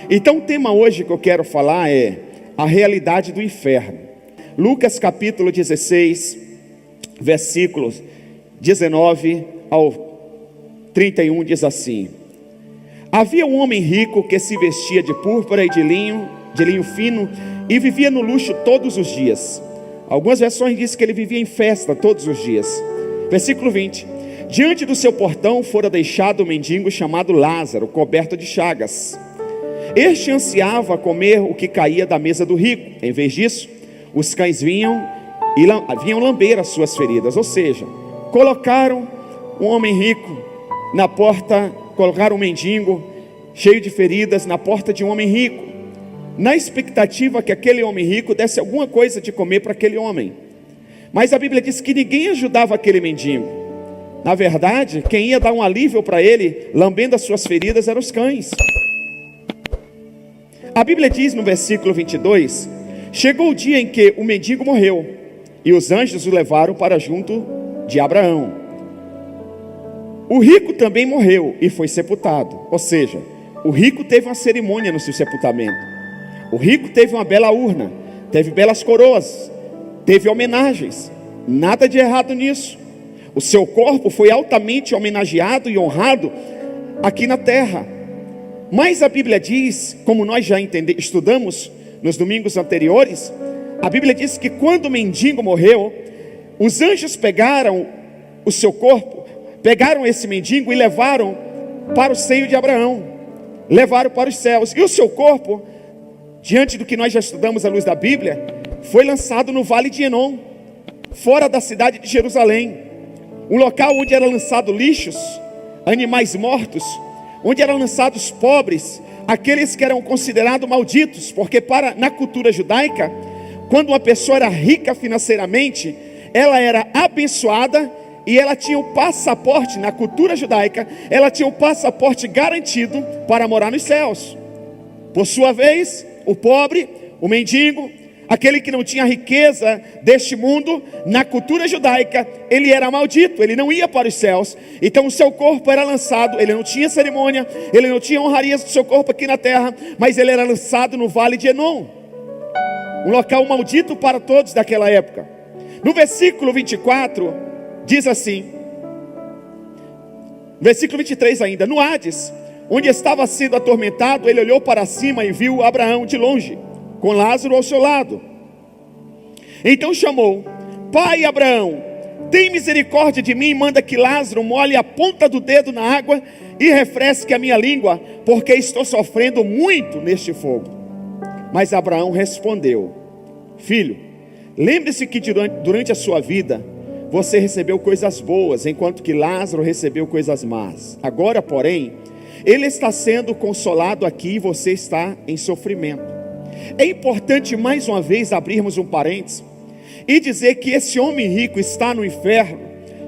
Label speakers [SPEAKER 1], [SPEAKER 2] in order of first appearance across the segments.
[SPEAKER 1] Então o tema hoje que eu quero falar é a realidade do inferno. Lucas capítulo 16, versículos 19 ao 31 diz assim: havia um homem rico que se vestia de púrpura e de linho fino e vivia no luxo todos os dias. Algumas versões dizem que ele vivia em festa todos os dias. Versículo 20: diante do seu portão fora deixado um mendigo chamado Lázaro, coberto de chagas. Este ansiava comer o que caía da mesa do rico. Em vez disso, os cães vinham lamber as suas feridas. Ou seja, colocaram um homem rico na porta, colocaram um mendigo cheio de feridas na porta de um homem rico, na expectativa que aquele homem rico desse alguma coisa de comer para aquele homem. Mas a Bíblia diz que ninguém ajudava aquele mendigo. Na verdade, quem ia dar um alívio para ele, lambendo as suas feridas, eram os cães. A Bíblia diz no versículo 22, chegou o dia em que o mendigo morreu, e os anjos o levaram para junto de Abraão. O rico também morreu e foi sepultado. Ou seja, o rico teve uma cerimônia no seu sepultamento. O rico teve uma bela urna, teve belas coroas, teve homenagens. Nada de errado nisso. O seu corpo foi altamente homenageado e honrado aqui na terra. Mas a Bíblia diz, como nós já estudamos nos domingos anteriores, a Bíblia diz que quando o mendigo morreu, os anjos pegaram o seu corpo, pegaram esse mendigo e levaram para o seio de Abraão, levaram para os céus. E o seu corpo, diante do que nós já estudamos à luz da Bíblia, foi lançado no vale de Enom, fora da cidade de Jerusalém, um local onde eram lançados lixos, animais mortos, onde eram lançados pobres, aqueles que eram considerados malditos, porque na cultura judaica, quando uma pessoa era rica financeiramente, ela era abençoada e ela tinha um passaporte, na cultura judaica, ela tinha um passaporte garantido para morar nos céus. Por sua vez, o pobre, o mendigo, aquele que não tinha riqueza deste mundo, na cultura judaica, ele era maldito, ele não ia para os céus. Então o seu corpo era lançado, ele não tinha cerimônia, ele não tinha honrarias do seu corpo aqui na terra, mas ele era lançado no vale de Enom, um local maldito para todos daquela época. No versículo 24, diz assim, versículo 23 ainda: no Hades, onde estava sendo atormentado, ele olhou para cima e viu Abraão de longe, com Lázaro ao seu lado. Então chamou: pai Abraão, tem misericórdia de mim, manda que Lázaro molhe a ponta do dedo na água e refresque a minha língua, porque estou sofrendo muito neste fogo. Mas Abraão respondeu: filho, lembre-se que durante a sua vida você recebeu coisas boas, enquanto que Lázaro recebeu coisas más. Agora, porém, ele está sendo consolado aqui e você está em sofrimento. É importante mais uma vez abrirmos um parênteses e dizer que esse homem rico está no inferno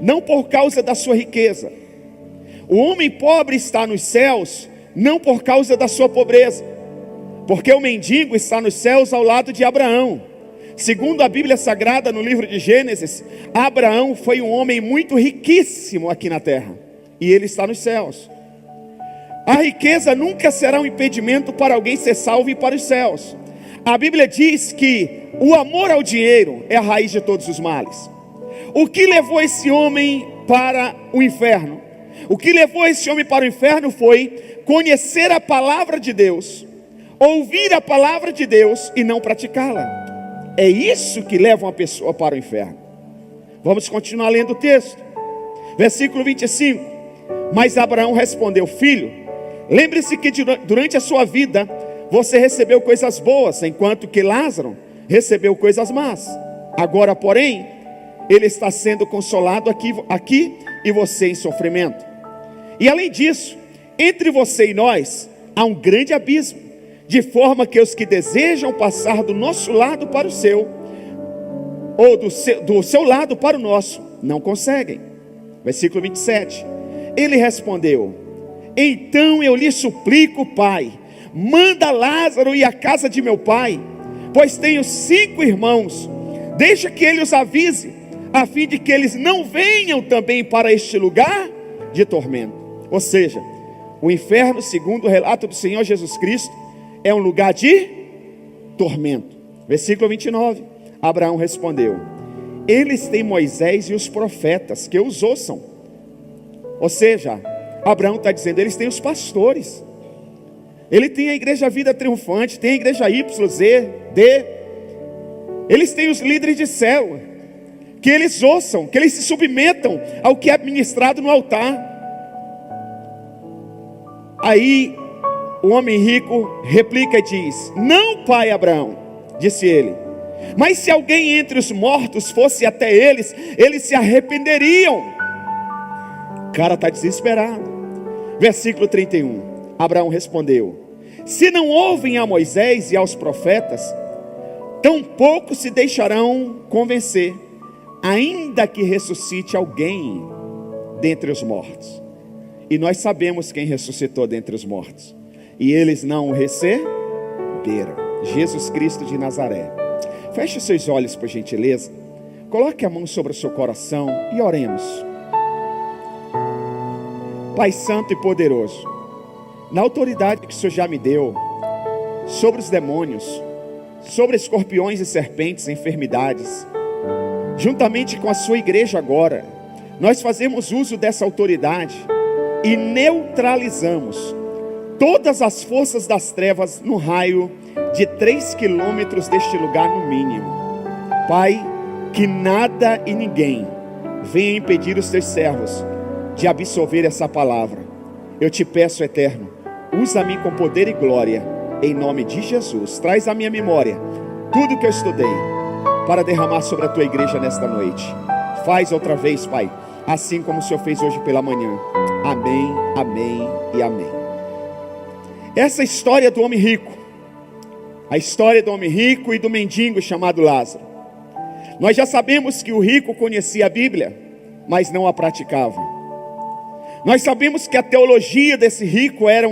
[SPEAKER 1] não por causa da sua riqueza. O homem pobre está nos céus não por causa da sua pobreza, porque o mendigo está nos céus ao lado de Abraão. Segundo a Bíblia Sagrada, no livro de Gênesis, Abraão foi um homem muito riquíssimo aqui na terra, e ele está nos céus. A riqueza nunca será um impedimento para alguém ser salvo e ir para os céus. A Bíblia diz que o amor ao dinheiro é a raiz de todos os males. O que levou esse homem para o inferno? O que levou esse homem para o inferno foi conhecer a palavra de Deus, ouvir a palavra de Deus e não praticá-la. É isso que leva uma pessoa para o inferno. Vamos continuar lendo o texto. Versículo 25. Mas Abraão respondeu: filho, lembre-se que durante a sua vida você recebeu coisas boas, enquanto que Lázaro recebeu coisas más. Agora, porém, ele está sendo consolado aqui e você em sofrimento. E além disso, entre você e nós há um grande abismo, de forma que os que desejam passar do nosso lado para o seu, ou do seu lado para o nosso, não conseguem. Versículo 27. Ele respondeu: então eu lhe suplico, pai, manda Lázaro ir à casa de meu pai, pois tenho 5 irmãos. Deixa que ele os avise, a fim de que eles não venham também para este lugar de tormento. Ou seja, o inferno, segundo o relato do Senhor Jesus Cristo, é um lugar de tormento. Versículo 29. Abraão respondeu: eles têm Moisés e os profetas, que os ouçam. Ou seja, Abraão está dizendo, eles têm os pastores. Ele tem a igreja Vida Triunfante, tem a igreja YZ, D. Eles têm os líderes de célula, que eles ouçam, que eles se submetam ao que é ministrado no altar. Aí o homem rico replica e diz: não, pai Abraão, disse ele, mas se alguém entre os mortos fosse até eles, eles se arrependeriam. O cara está desesperado. Versículo 31. Abraão respondeu: se não ouvem a Moisés e aos profetas, tampouco se deixarão convencer, ainda que ressuscite alguém dentre os mortos. E nós sabemos quem ressuscitou dentre os mortos, e eles não o receberam. Jesus Cristo de Nazaré. Feche os seus olhos, por gentileza. Coloque a mão sobre o seu coração e oremos. Pai santo e poderoso, na autoridade que o Senhor já me deu sobre os demônios, sobre escorpiões e serpentes, enfermidades, juntamente com a sua igreja agora, nós fazemos uso dessa autoridade e neutralizamos todas as forças das trevas no raio de 3 quilômetros deste lugar no mínimo. Pai, que nada e ninguém venha impedir os teus servos de absorver essa palavra. Eu te peço, Eterno, usa-me com poder e glória, em nome de Jesus. Traz à minha memória tudo que eu estudei, para derramar sobre a tua igreja nesta noite. Faz outra vez, Pai, assim como o Senhor fez hoje pela manhã. Amém, amém e amém. Essa história do homem rico, a história do homem rico e do mendigo chamado Lázaro. Nós já sabemos que o rico conhecia a Bíblia, mas não a praticava. Nós sabemos que a teologia desse rico era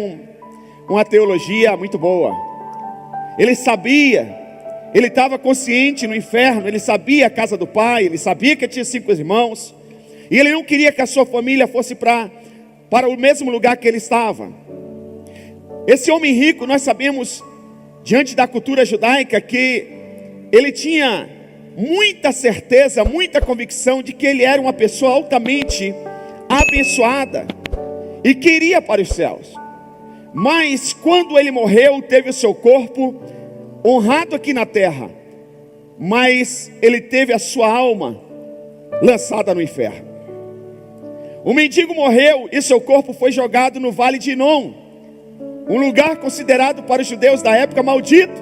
[SPEAKER 1] uma teologia muito boa. Ele sabia, ele estava consciente no inferno, ele sabia a casa do pai, ele sabia que tinha 5 irmãos, e ele não queria que a sua família fosse para o mesmo lugar que ele estava. Esse homem rico, nós sabemos, diante da cultura judaica, que ele tinha muita certeza, muita convicção de que ele era uma pessoa altamente abençoada e que iria para os céus. Mas quando ele morreu, teve o seu corpo honrado aqui na terra, mas ele teve a sua alma lançada no inferno. O mendigo morreu e seu corpo foi jogado no vale de Inom, um lugar considerado para os judeus da época maldito.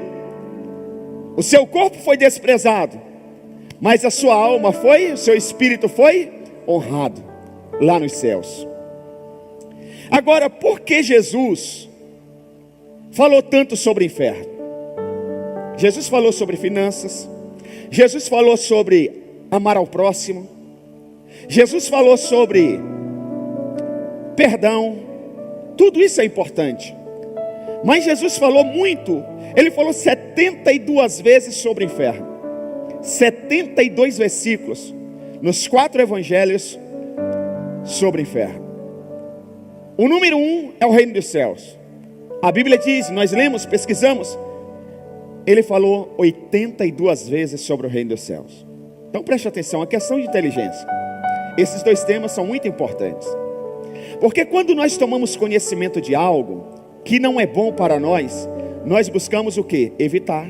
[SPEAKER 1] O seu corpo foi desprezado, mas a sua alma foi, o seu espírito foi honrado lá nos céus. Agora, por que Jesus falou tanto sobre o inferno? Jesus falou sobre finanças, Jesus falou sobre amar ao próximo, Jesus falou sobre perdão. Tudo isso é importante, mas Jesus falou muito. Ele falou 72 vezes sobre o inferno, 72 versículos nos 4 evangelhos sobre o inferno. O número 1 é o reino dos céus. A Bíblia diz, nós lemos, pesquisamos, ele falou 82 vezes sobre o reino dos céus. Então preste atenção, a questão de inteligência. Esses 2 temas são muito importantes, porque quando nós tomamos conhecimento de algo que não é bom para nós, nós buscamos o que? Evitar.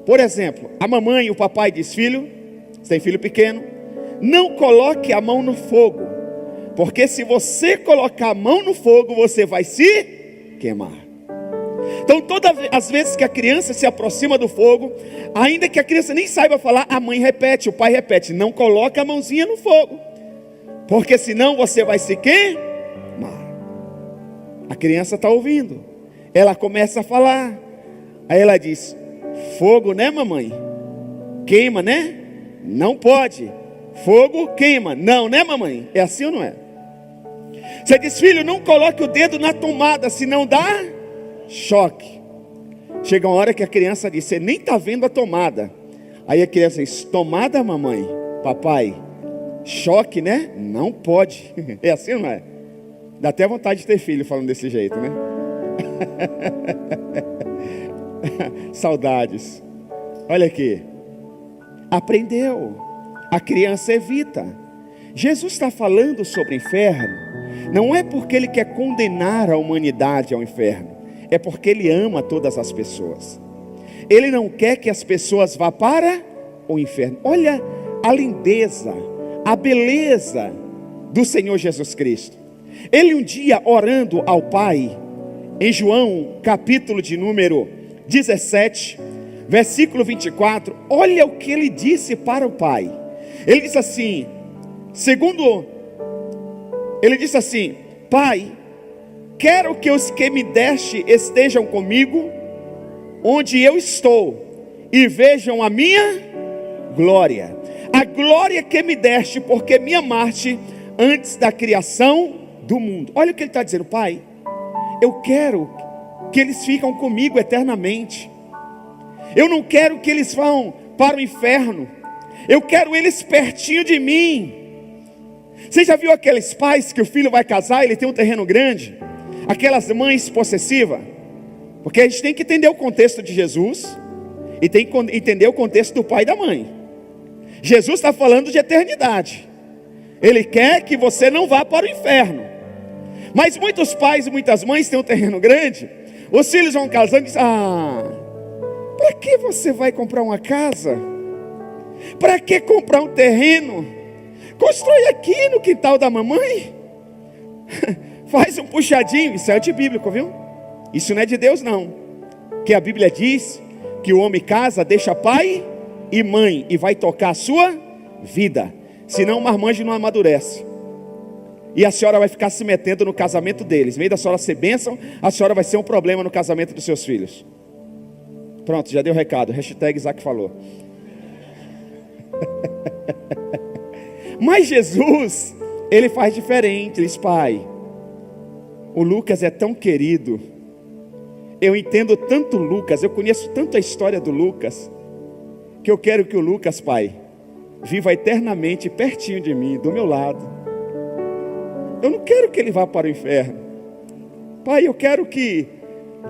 [SPEAKER 1] Por exemplo, a mamãe e o papai diz: filho, você tem filho pequeno, não coloque a mão no fogo, porque se você colocar a mão no fogo, você vai se queimar. Então todas as vezes que a criança se aproxima do fogo, ainda que a criança nem saiba falar, a mãe repete, o pai repete: não coloque a mãozinha no fogo, porque senão você vai se queimar. A criança está ouvindo, ela começa a falar, aí ela diz: fogo, né mamãe? Queima, né? Não pode. Fogo queima. Não, né mamãe? É assim ou não é? Você diz: filho, não coloque o dedo na tomada, senão dá choque. Chega uma hora que a criança diz: você nem está vendo a tomada. Aí a criança diz: tomada, mamãe? Papai, choque, né? Não pode. É assim ou não é? Dá até vontade de ter filho falando desse jeito, né? Saudades. Olha aqui. Aprendeu. A criança evita. Jesus está falando sobre o inferno. Não é porque Ele quer condenar a humanidade ao inferno. É porque Ele ama todas as pessoas. Ele não quer que as pessoas vá para o inferno. Olha a lindeza, a beleza do Senhor Jesus Cristo. Ele um dia orando ao Pai, em João capítulo de número 17, versículo 24, olha o que ele disse para o Pai. Ele disse assim, Pai, quero que os que me deste estejam comigo, onde eu estou, e vejam a minha glória, a glória que me deste, porque me amaste antes da criação do mundo. Olha o que ele está dizendo, Pai, eu quero que eles fiquem comigo eternamente. Eu não quero que eles vão para o inferno. Eu quero eles pertinho de mim. Você já viu aqueles pais que o filho vai casar, ele tem um terreno grande? Aquelas mães possessivas? Porque a gente tem que entender o contexto de Jesus e tem que entender o contexto do pai e da mãe. Jesus está falando de eternidade. Ele quer que você não vá para o inferno. Mas muitos pais e muitas mães têm um terreno grande. Os filhos vão casando e dizem, para que você vai comprar uma casa? Para que comprar um terreno? Constrói aqui no quintal da mamãe. Faz um puxadinho. Isso é antibíblico, viu? Isso não é de Deus não. Que a Bíblia diz que o homem casa, deixa pai e mãe e vai tocar a sua vida. Senão o marmanjo não amadurece. E a senhora vai ficar se metendo no casamento deles. Em vez da senhora ser bênção, a senhora vai ser um problema no casamento dos seus filhos. Pronto, já deu o recado. Hashtag Isaac falou. Mas Jesus, Ele faz diferente. Ele diz, Pai, o Lucas é tão querido. Eu entendo tanto Lucas, eu conheço tanto a história do Lucas, que eu quero que o Lucas, Pai, viva eternamente pertinho de mim, do meu lado. Eu não quero que ele vá para o inferno. Pai, eu quero que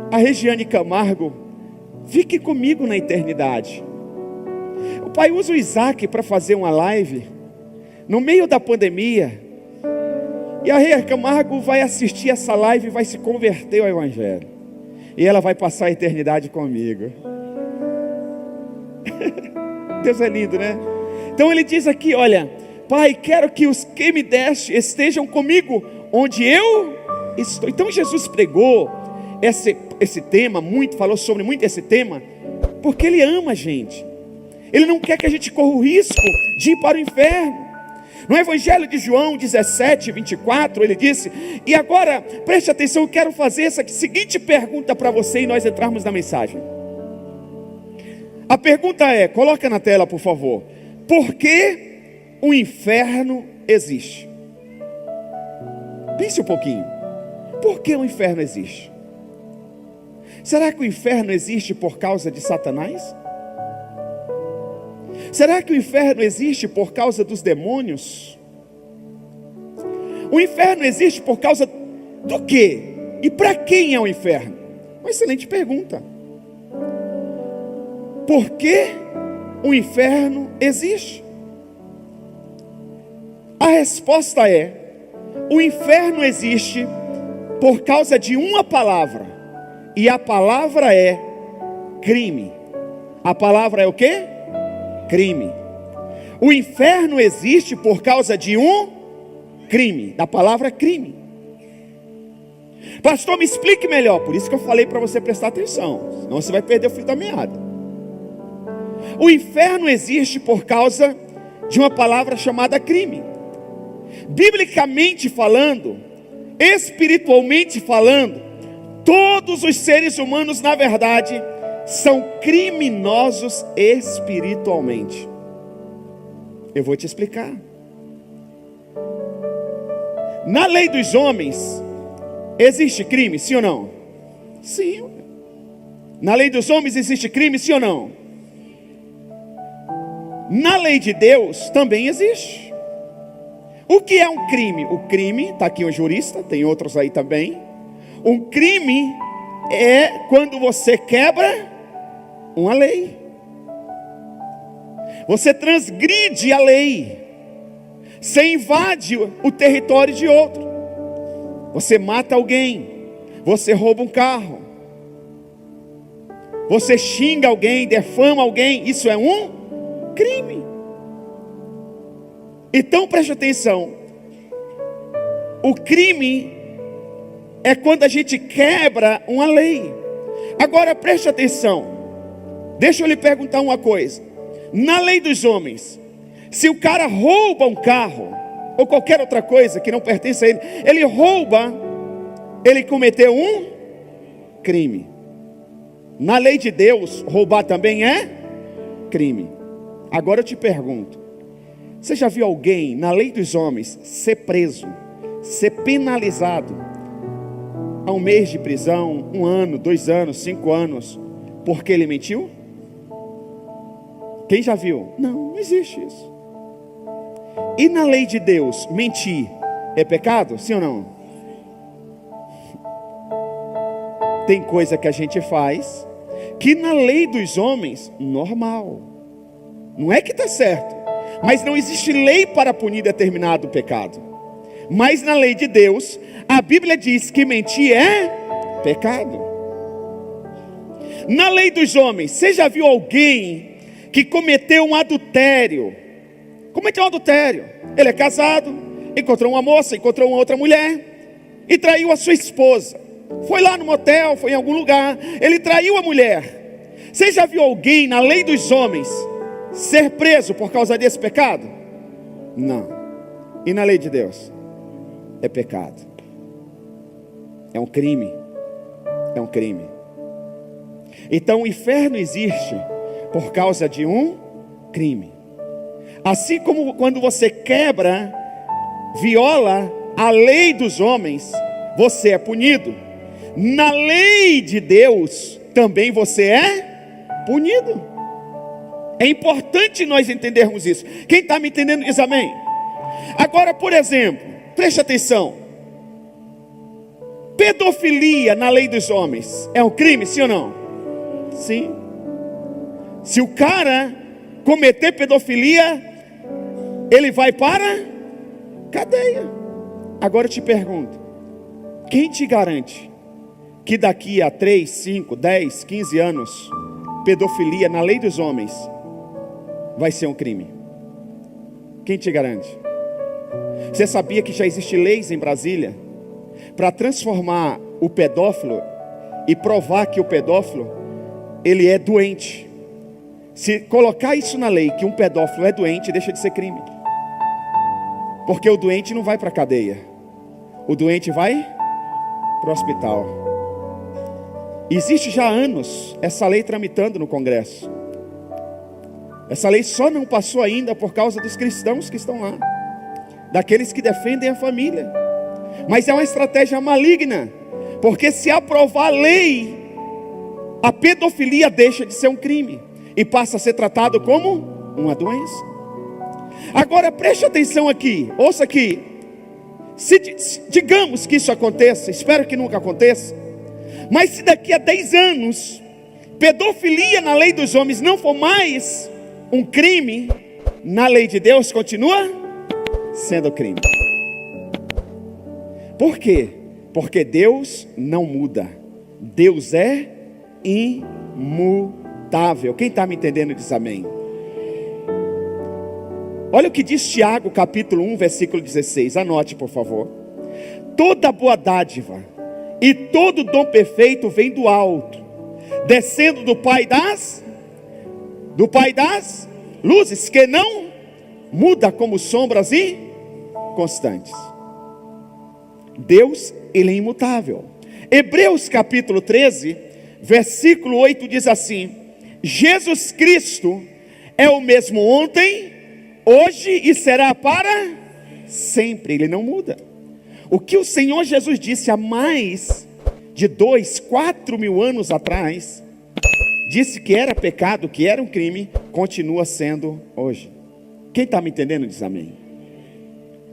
[SPEAKER 1] a Regiane Camargo fique comigo na eternidade. O Pai usa o Isaac para fazer uma live no meio da pandemia. E a Regiane Camargo vai assistir essa live e vai se converter ao Evangelho. E ela vai passar a eternidade comigo. Deus é lindo, né? Então ele diz aqui, olha, Pai, quero que os que me deste estejam comigo onde eu estou. Então Jesus pregou esse tema, falou sobre muito esse tema, porque Ele ama a gente. Ele não quer que a gente corra o risco de ir para o inferno. No Evangelho de João 17, 24, ele disse, e agora, preste atenção, eu quero fazer essa seguinte pergunta para você e nós entrarmos na mensagem. A pergunta é, coloca na tela por favor, por que o inferno existe? Pense um pouquinho, por que o inferno existe? Será que o inferno existe por causa de Satanás? Será que o inferno existe por causa dos demônios? O inferno existe por causa do quê? E para quem é o inferno? Uma excelente pergunta. Por que o inferno existe? A resposta é: o inferno existe por causa de uma palavra, e a palavra é crime. A palavra é o quê? Crime. O inferno existe por causa de um crime, da palavra crime. Pastor, me explique melhor. Por isso que eu falei para você prestar atenção, senão você vai perder o fio da meada. O inferno existe por causa de uma palavra chamada crime. Biblicamente falando, espiritualmente falando, todos os seres humanos, na verdade, são criminosos espiritualmente. Eu vou te explicar. Na lei dos homens, existe crime, sim ou não? Sim. Na lei dos homens existe crime, sim ou não? Na lei de Deus também existe. O que é um crime? O crime, está aqui um jurista, tem outros aí também. Um crime é quando você quebra uma lei. Você transgride a lei. Você invade o território de outro. Você mata alguém. Você rouba um carro. Você xinga alguém, defama alguém. Isso é um crime. Então preste atenção. O crime é quando a gente quebra uma lei. Agora preste atenção. Deixa eu lhe perguntar uma coisa. Na lei dos homens, se o cara rouba um carro, ou qualquer outra coisa que não pertence a ele, ele rouba, ele cometeu um crime. Na lei de Deus, roubar também é crime. Agora eu te pergunto, você já viu alguém na lei dos homens ser preso, ser penalizado a 1 mês de prisão, 1 ano, 2 anos, 5 anos, porque ele mentiu? Quem já viu? Não, não existe isso. E na lei de Deus, mentir é pecado? Sim ou não? Tem coisa que a gente faz que na lei dos homens, normal. Não é que está certo, mas não existe lei para punir determinado pecado. Mas na lei de Deus, a Bíblia diz que mentir é pecado. Na lei dos homens, você já viu alguém que cometeu um adultério? Cometeu um adultério. Ele é casado, encontrou uma moça, encontrou uma outra mulher e traiu a sua esposa. Foi lá no motel, foi em algum lugar, ele traiu a mulher. Você já viu alguém na lei dos homens ser preso por causa desse pecado? Não. E na lei de Deus? É pecado. É um crime. É um crime. Então o inferno existe por causa de um crime. Assim como quando você quebra, viola a lei dos homens, você é punido. Na lei de Deus também você é punido. É importante nós entendermos isso. Quem está me entendendo diz amém. Agora, por exemplo, preste atenção. Pedofilia na lei dos homens é um crime, sim ou não? Sim. Se o cara cometer pedofilia, ele vai para cadeia. Agora eu te pergunto, quem te garante que daqui a 3, 5, 10, 15 anos, pedofilia na lei dos homens vai ser um crime? Quem te garante? Você sabia que já existem leis em Brasília para transformar o pedófilo e provar que o pedófilo ele é doente? Se colocar isso na lei, que um pedófilo é doente, deixa de ser crime. Porque o doente não vai para a cadeia. O doente vai para o hospital. Existe já há anos essa lei tramitando no Congresso. Essa lei só não passou ainda por causa dos cristãos que estão lá, daqueles que defendem a família. Mas é uma estratégia maligna, porque se aprovar a lei, a pedofilia deixa de ser um crime e passa a ser tratado como uma doença. Agora preste atenção aqui, ouça aqui. Digamos que isso aconteça, espero que nunca aconteça, mas se daqui a 10 anos pedofilia na lei dos homens não for mais um crime, na lei de Deus continua sendo crime. Por quê? Porque Deus não muda. Deus é imutável. Quem está me entendendo diz amém. Olha o que diz Tiago capítulo 1 versículo 16. Anote por favor. Toda boa dádiva e todo dom perfeito vem do alto, descendo do Pai das luzes, que não muda como sombras inconstantes. Deus, ele é imutável. Hebreus capítulo 13 versículo 8 diz assim: Jesus Cristo é o mesmo ontem, hoje e será para sempre. Ele não muda. O que o Senhor Jesus disse há mais de 4 mil anos atrás, disse que era pecado, que era um crime, continua sendo hoje. Quem está me entendendo diz amém.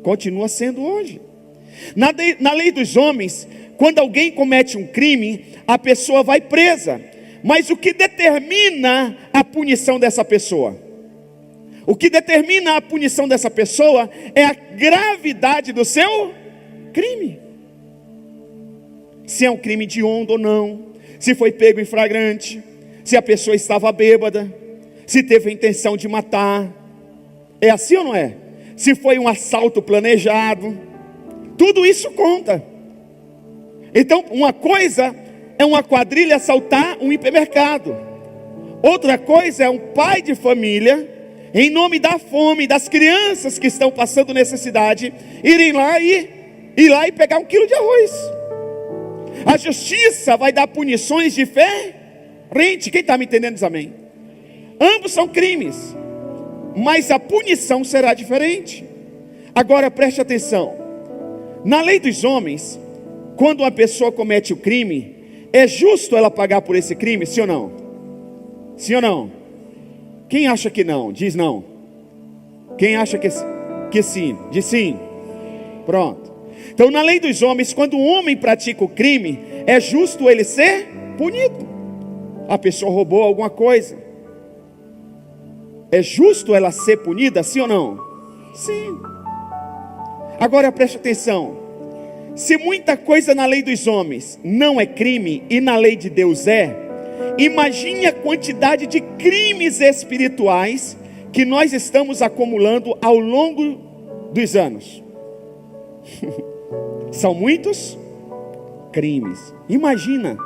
[SPEAKER 1] Continua sendo hoje. Na lei dos homens, quando alguém comete um crime, a pessoa vai presa. Mas o que determina a punição dessa pessoa? O que determina a punição dessa pessoa é a gravidade do seu crime. Se é um crime hediondo ou não, se foi pego em flagrante, se a pessoa estava bêbada, se teve a intenção de matar. É assim ou não é? Se foi um assalto planejado, tudo isso conta. Então, uma coisa é uma quadrilha assaltar um hipermercado. Outra coisa é um pai de família, em nome da fome, das crianças que estão passando necessidade, ir lá e pegar 1 quilo de arroz. A justiça vai dar punições diferentes. Quem está me entendendo diz amém? Ambos são crimes, mas a punição será diferente. Agora preste atenção. Na lei dos homens, quando uma pessoa comete o crime, é justo ela pagar por esse crime, sim ou não? Sim ou não? Quem acha que não, diz não. Quem acha que sim, diz sim. Pronto. Então na lei dos homens, quando um homem pratica o crime, é justo ele ser punido. A pessoa roubou alguma coisa, é justo ela ser punida, sim ou não? Sim. Agora preste atenção. Se muita coisa na lei dos homens não é crime e na lei de Deus é, imagine a quantidade de crimes espirituais que nós estamos acumulando ao longo dos anos. São muitos crimes. Imagina,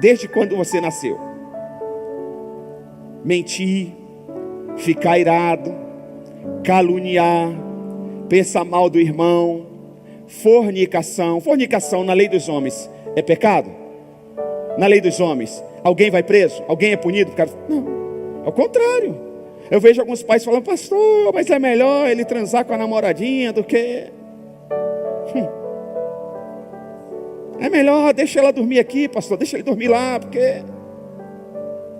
[SPEAKER 1] desde quando você nasceu. Mentir, ficar irado, caluniar, pensar mal do irmão, fornicação. Fornicação na lei dos homens é pecado? Na lei dos homens, alguém vai preso? Alguém é punido? Não, ao contrário. Eu vejo alguns pais falando: pastor, mas é melhor ele transar com a namoradinha do que... É melhor, deixa ela dormir aqui, pastor, deixa ele dormir lá, porque...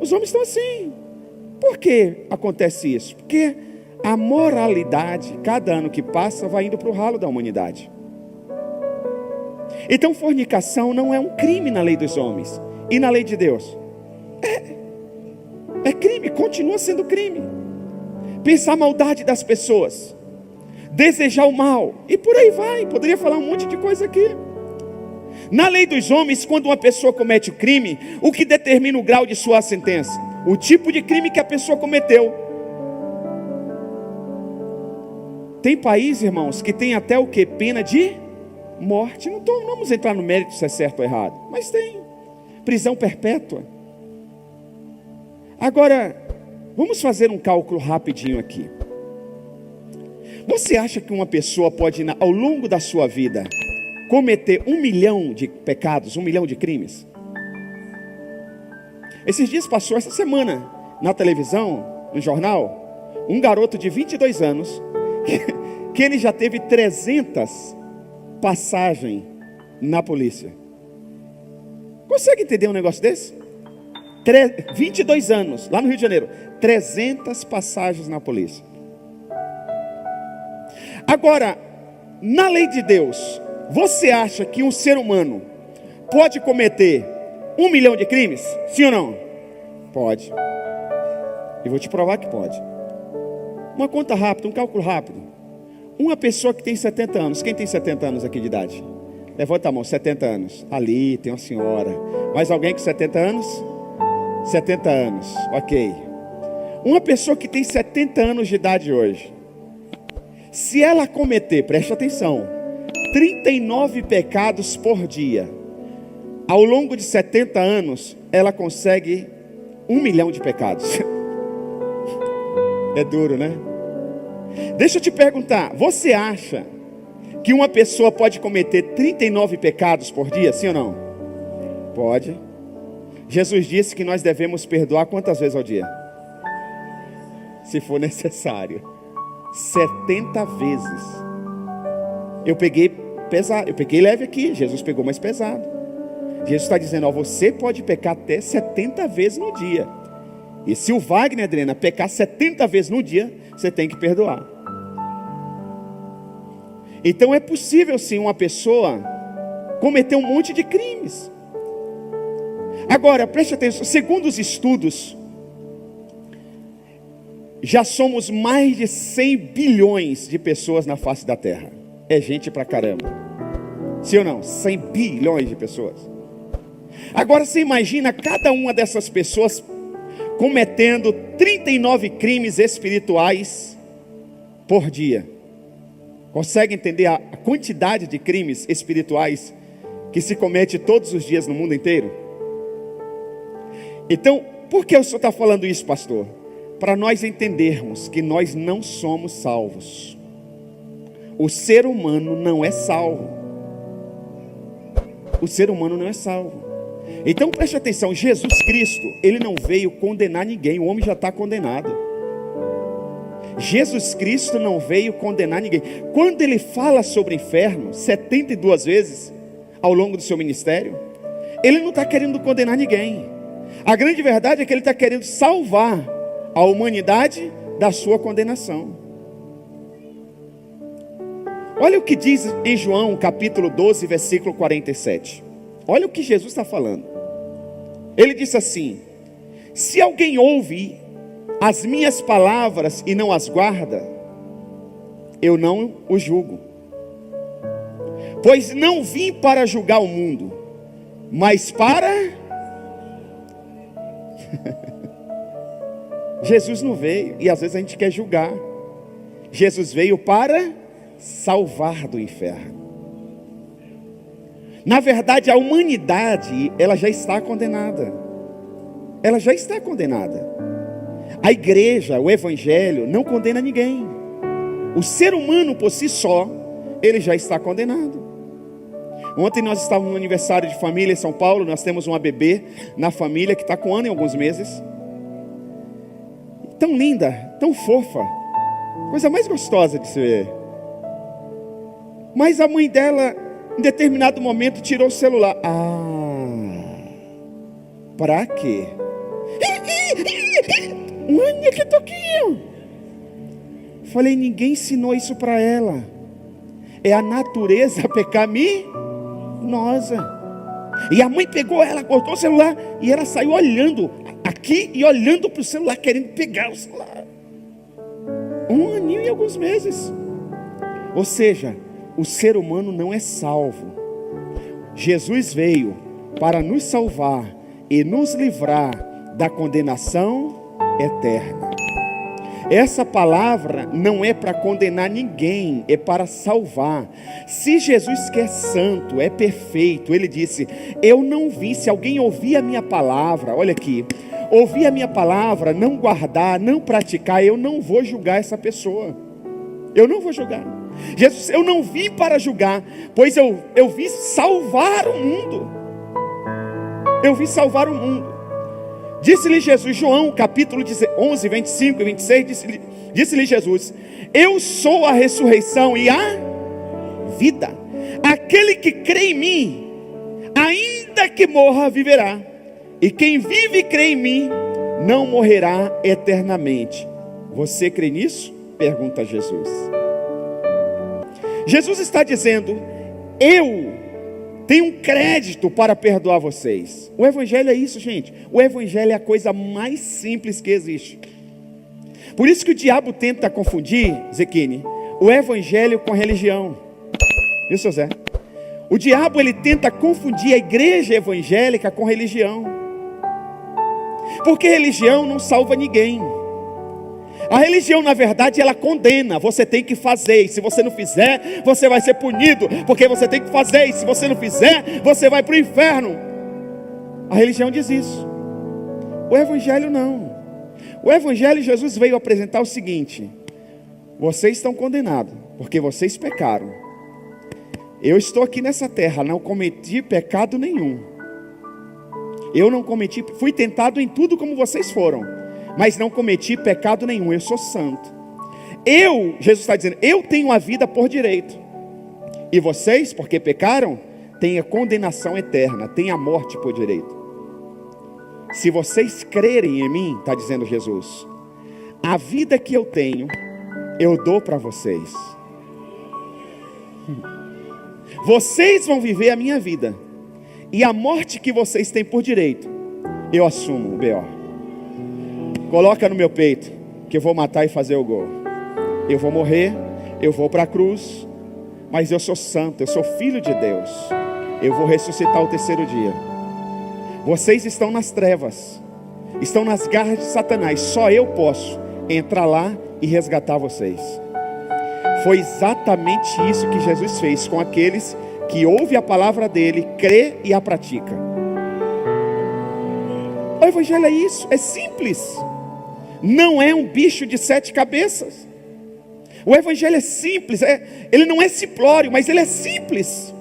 [SPEAKER 1] Os homens estão assim. Por que acontece isso? Porque a moralidade, cada ano que passa, vai indo para o ralo da humanidade. Então fornicação não é um crime na lei dos homens. E na lei de Deus? É crime, continua sendo crime. Pensar a maldade das pessoas, desejar o mal, e por aí vai. Poderia falar um monte de coisa aqui. Na lei dos homens, quando uma pessoa comete o crime, o que determina o grau de sua sentença? O tipo de crime que a pessoa cometeu. Tem país, irmãos, que tem até o que? Pena de morte. Não vamos entrar no mérito se é certo ou errado, mas tem prisão perpétua. Agora, vamos fazer um cálculo rapidinho aqui. Você acha que uma pessoa pode, ao longo da sua vida, cometer 1 milhão de pecados, 1 milhão de crimes? Esses dias passou, essa semana, na televisão, no jornal, um garoto de 22 anos, que ele já teve 300 passagens na polícia. Consegue entender um negócio desse? 22 anos, lá no Rio de Janeiro, 300 passagens na polícia. Agora, na lei de Deus, você acha que um ser humano pode cometer 1 milhão de crimes? Sim ou não? Pode. E vou te provar que pode. Uma conta rápida, um cálculo rápido. Uma pessoa que tem 70 anos. Quem tem 70 anos aqui de idade? Levanta a mão, 70 anos. Ali tem uma senhora. Mais alguém com 70 anos? 70 anos, ok. Uma pessoa que tem 70 anos de idade hoje, se ela cometer, preste atenção, 39 pecados por dia, ao longo de 70 anos, ela consegue 1 milhão de pecados. É duro, né? Deixa eu te perguntar, você acha que uma pessoa pode cometer 39 pecados por dia, sim ou não? Pode. Jesus disse que nós devemos perdoar quantas vezes ao dia? Se for necessário. 70 vezes. Eu peguei pesado, eu peguei leve aqui, Jesus pegou mais pesado. Jesus está dizendo, você pode pecar até 70 vezes no dia. E se o Wagner, Adriana, pecar 70 vezes no dia, você tem que perdoar. Então é possível sim uma pessoa cometer um monte de crimes. Agora, preste atenção, segundo os estudos, já somos mais de 100 bilhões de pessoas na face da terra. É gente pra caramba. Sim ou não? 100 bilhões de pessoas. Agora você imagina cada uma dessas pessoas cometendo 39 crimes espirituais por dia. Consegue entender a quantidade de crimes espirituais que se comete todos os dias no mundo inteiro? Então, por que o senhor está falando isso, pastor? Para nós entendermos que nós não somos salvos. O ser humano não é salvo. O ser humano não é salvo. Então preste atenção, Jesus Cristo, Ele não veio condenar ninguém, o homem já está condenado. Jesus Cristo não veio condenar ninguém. Quando Ele fala sobre o inferno, 72 vezes, ao longo do seu ministério, Ele não está querendo condenar ninguém. A grande verdade é que Ele está querendo salvar a humanidade da sua condenação. Olha o que diz em João capítulo 12, versículo 47. Olha o que Jesus está falando. Ele disse assim: se alguém ouve as minhas palavras e não as guarda, eu não o julgo. Pois não vim para julgar o mundo, mas para... Jesus não veio, e às vezes a gente quer julgar. Jesus veio para salvar do inferno. Na verdade, a humanidade, ela já está condenada. Ela já está condenada. A igreja, o evangelho, não condena ninguém. O ser humano por si só, ele já está condenado. Ontem nós estávamos no aniversário de família em São Paulo. Nós temos uma bebê na família que está com 1 ano e alguns meses. Tão linda, tão fofa, coisa mais gostosa de se ver. Mas a mãe dela, em determinado momento, tirou o celular. Para quê? Mãe, que toquinho. Falei, ninguém ensinou isso para ela. É a natureza pecaminosa. E a mãe pegou ela, cortou o celular e ela saiu olhando aqui e olhando para o celular, querendo pegar o celular. 1 aninho e alguns meses. Ou seja, o ser humano não é salvo. Jesus veio para nos salvar e nos livrar da condenação eterna. Essa palavra não é para condenar ninguém, é para salvar. Se Jesus que é santo, é perfeito, Ele disse, eu não vim, se alguém ouvir a minha palavra, olha aqui, ouvir a minha palavra, não guardar, não praticar, eu não vou julgar essa pessoa. Eu não vou julgar. Jesus, eu não vim para julgar, pois eu vim salvar o mundo. Eu vim salvar o mundo. Disse-lhe Jesus, João capítulo 11, 25 e 26, disse-lhe Jesus, eu sou a ressurreição e a vida. Aquele que crê em mim, ainda que morra, viverá. E quem vive e crê em mim, não morrerá eternamente. Você crê nisso? Pergunta Jesus. Jesus está dizendo, eu tenho um crédito para perdoar vocês. O evangelho é isso, gente. O evangelho é a coisa mais simples que existe. Por isso que o diabo tenta confundir, Zequine, o evangelho com a religião. Viu, seu Zé? O diabo, ele tenta confundir a igreja evangélica com religião. Porque religião não salva ninguém. A religião, na verdade, ela condena. Você tem que fazer, e se você não fizer, você vai ser punido, porque você tem que fazer, e se você não fizer, você vai para o inferno. A religião diz isso. O evangelho não. O evangelho, Jesus veio apresentar o seguinte: vocês estão condenados, porque vocês pecaram. Eu estou aqui nessa terra, não cometi pecado nenhum. Eu não cometi, fui tentado em tudo como vocês foram, mas não cometi pecado nenhum, eu sou santo. Jesus está dizendo, eu tenho a vida por direito. E vocês, porque pecaram, têm a condenação eterna, têm a morte por direito. Se vocês crerem em mim, está dizendo Jesus, a vida que eu tenho, eu dou para vocês. Vocês vão viver a minha vida. E a morte que vocês têm por direito, eu assumo o BO. Coloca no meu peito, que eu vou matar e fazer o gol. Eu vou morrer, eu vou para a cruz, mas eu sou santo, eu sou filho de Deus. Eu vou ressuscitar o terceiro dia. Vocês estão nas trevas, estão nas garras de Satanás. Só eu posso entrar lá e resgatar vocês. Foi exatamente isso que Jesus fez com aqueles que ouvem a palavra dele, crê e a pratica. O evangelho é isso, é simples. Não é um bicho de 7 cabeças. O evangelho é simples, ele não é simplório, mas ele é simples.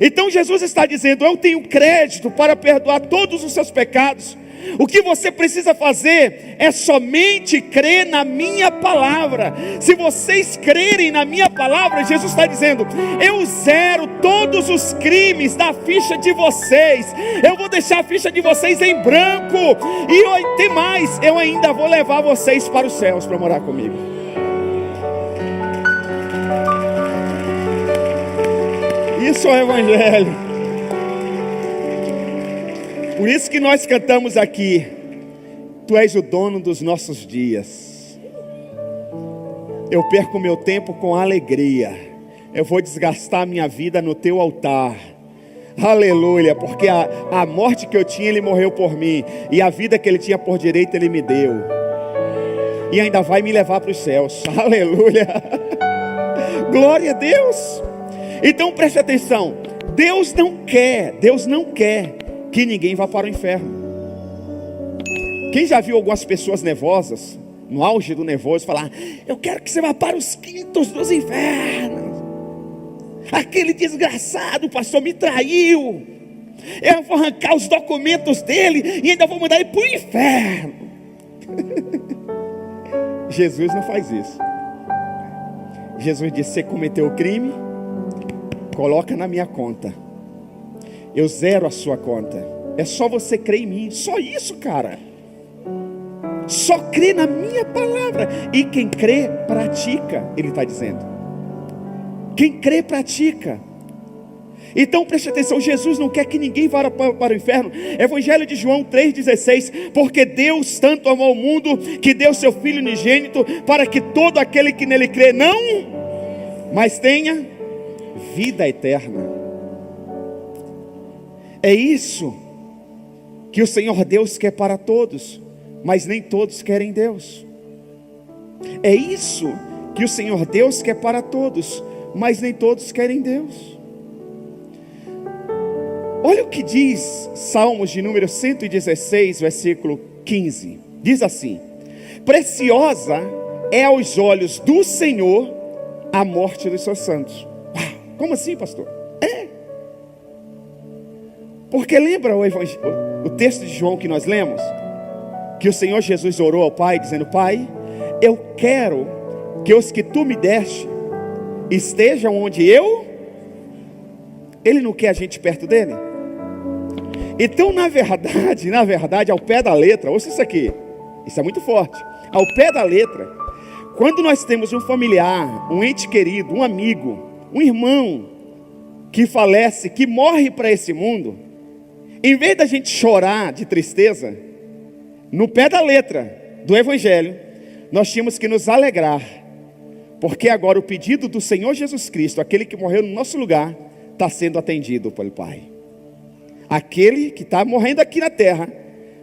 [SPEAKER 1] Então Jesus está dizendo: eu tenho crédito para perdoar todos os seus pecados. O que você precisa fazer é somente crer na minha palavra. Se vocês crerem na minha palavra, Jesus está dizendo: eu zero todos os crimes da ficha de vocês. Eu vou deixar a ficha de vocês em branco. E tem mais, eu ainda vou levar vocês para os céus para morar comigo. Isso é o evangelho. Por isso que nós cantamos aqui: tu és o dono dos nossos dias. Eu perco meu tempo com alegria. Eu vou desgastar minha vida no teu altar. Aleluia, porque a morte que eu tinha, ele morreu por mim. E a vida que ele tinha por direito, ele me deu. E ainda vai me levar para os céus. Aleluia. Glória a Deus. Então preste atenção. Deus não quer que ninguém vá para o inferno. Quem já viu algumas pessoas nervosas, no auge do nervoso, falar: eu quero que você vá para os quintos dos infernos. Aquele desgraçado, o pastor me traiu. Eu vou arrancar os documentos dele e ainda vou mandar ele para o inferno. Jesus não faz isso. Jesus disse: você cometeu o crime, coloca na minha conta. Eu zero a sua conta. É só você crer em mim. Só isso, cara. Só crê na minha palavra. E quem crê, pratica. Ele está dizendo. Quem crê, pratica. Então preste atenção. Jesus não quer que ninguém vá para o inferno. Evangelho de João 3,16. Porque Deus tanto amou o mundo, que deu seu Filho unigênito, para que todo aquele que nele crê não, mas tenha vida eterna. É isso que o Senhor Deus quer para todos, mas nem todos querem Deus. É isso que o Senhor Deus quer para todos, mas nem todos querem Deus. Olha o que diz Salmos de número 116, versículo 15. Diz assim: preciosa é aos olhos do Senhor a morte dos seus santos. Como assim, pastor? Porque lembra o texto de João que nós lemos? Que o Senhor Jesus orou ao Pai, dizendo: Pai, eu quero que os que tu me deste estejam onde eu. Ele não quer a gente perto dele? Então na verdade, ao pé da letra, ouça isso aqui, isso é muito forte. Ao pé da letra, quando nós temos um familiar, um ente querido, um amigo, um irmão que falece, que morre para esse mundo, em vez da gente chorar de tristeza, no pé da letra do evangelho, nós tínhamos que nos alegrar, porque agora o pedido do Senhor Jesus Cristo, aquele que morreu no nosso lugar, está sendo atendido pelo Pai. Aquele que está morrendo aqui na terra,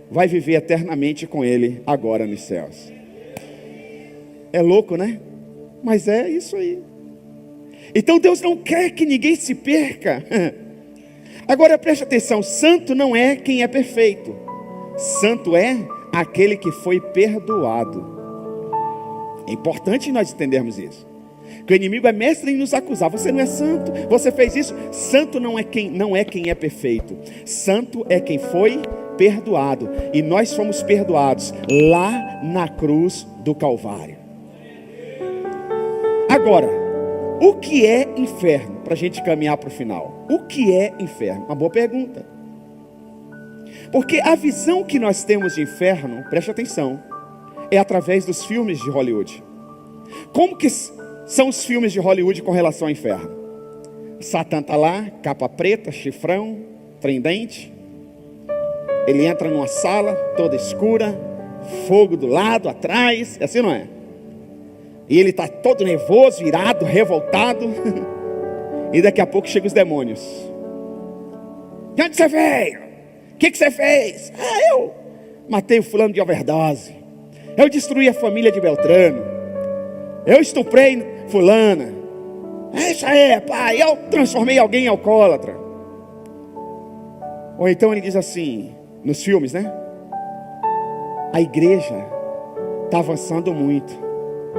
[SPEAKER 1] vai viver eternamente com Ele agora nos céus. É louco, né? Mas é isso aí. Então Deus não quer que ninguém se perca. Agora preste atenção: santo não é quem é perfeito. Santo é aquele que foi perdoado. É importante nós entendermos isso. Que o inimigo é mestre em nos acusar. Você não é santo, você fez isso. Santo não é quem é perfeito. Santo é quem foi perdoado. E nós fomos perdoados lá na cruz do Calvário. Agora, o que é inferno? Para a gente caminhar para o final. O que é inferno? Uma boa pergunta. Porque a visão que nós temos de inferno, preste atenção, é através dos filmes de Hollywood. Como que são os filmes de Hollywood com relação ao inferno? Satã está lá, capa preta, chifrão, trem dente. Ele entra numa sala toda escura, fogo do lado, atrás, assim não é? E ele está todo nervoso, irado, revoltado. E daqui a pouco chegam os demônios. De onde você veio? O que você fez? Eu matei o fulano de overdose. Eu destruí a família de Beltrano. Eu estuprei fulana. Isso aí, pai. Eu transformei alguém em alcoólatra. Ou então ele diz assim, nos filmes, né? A igreja está avançando muito.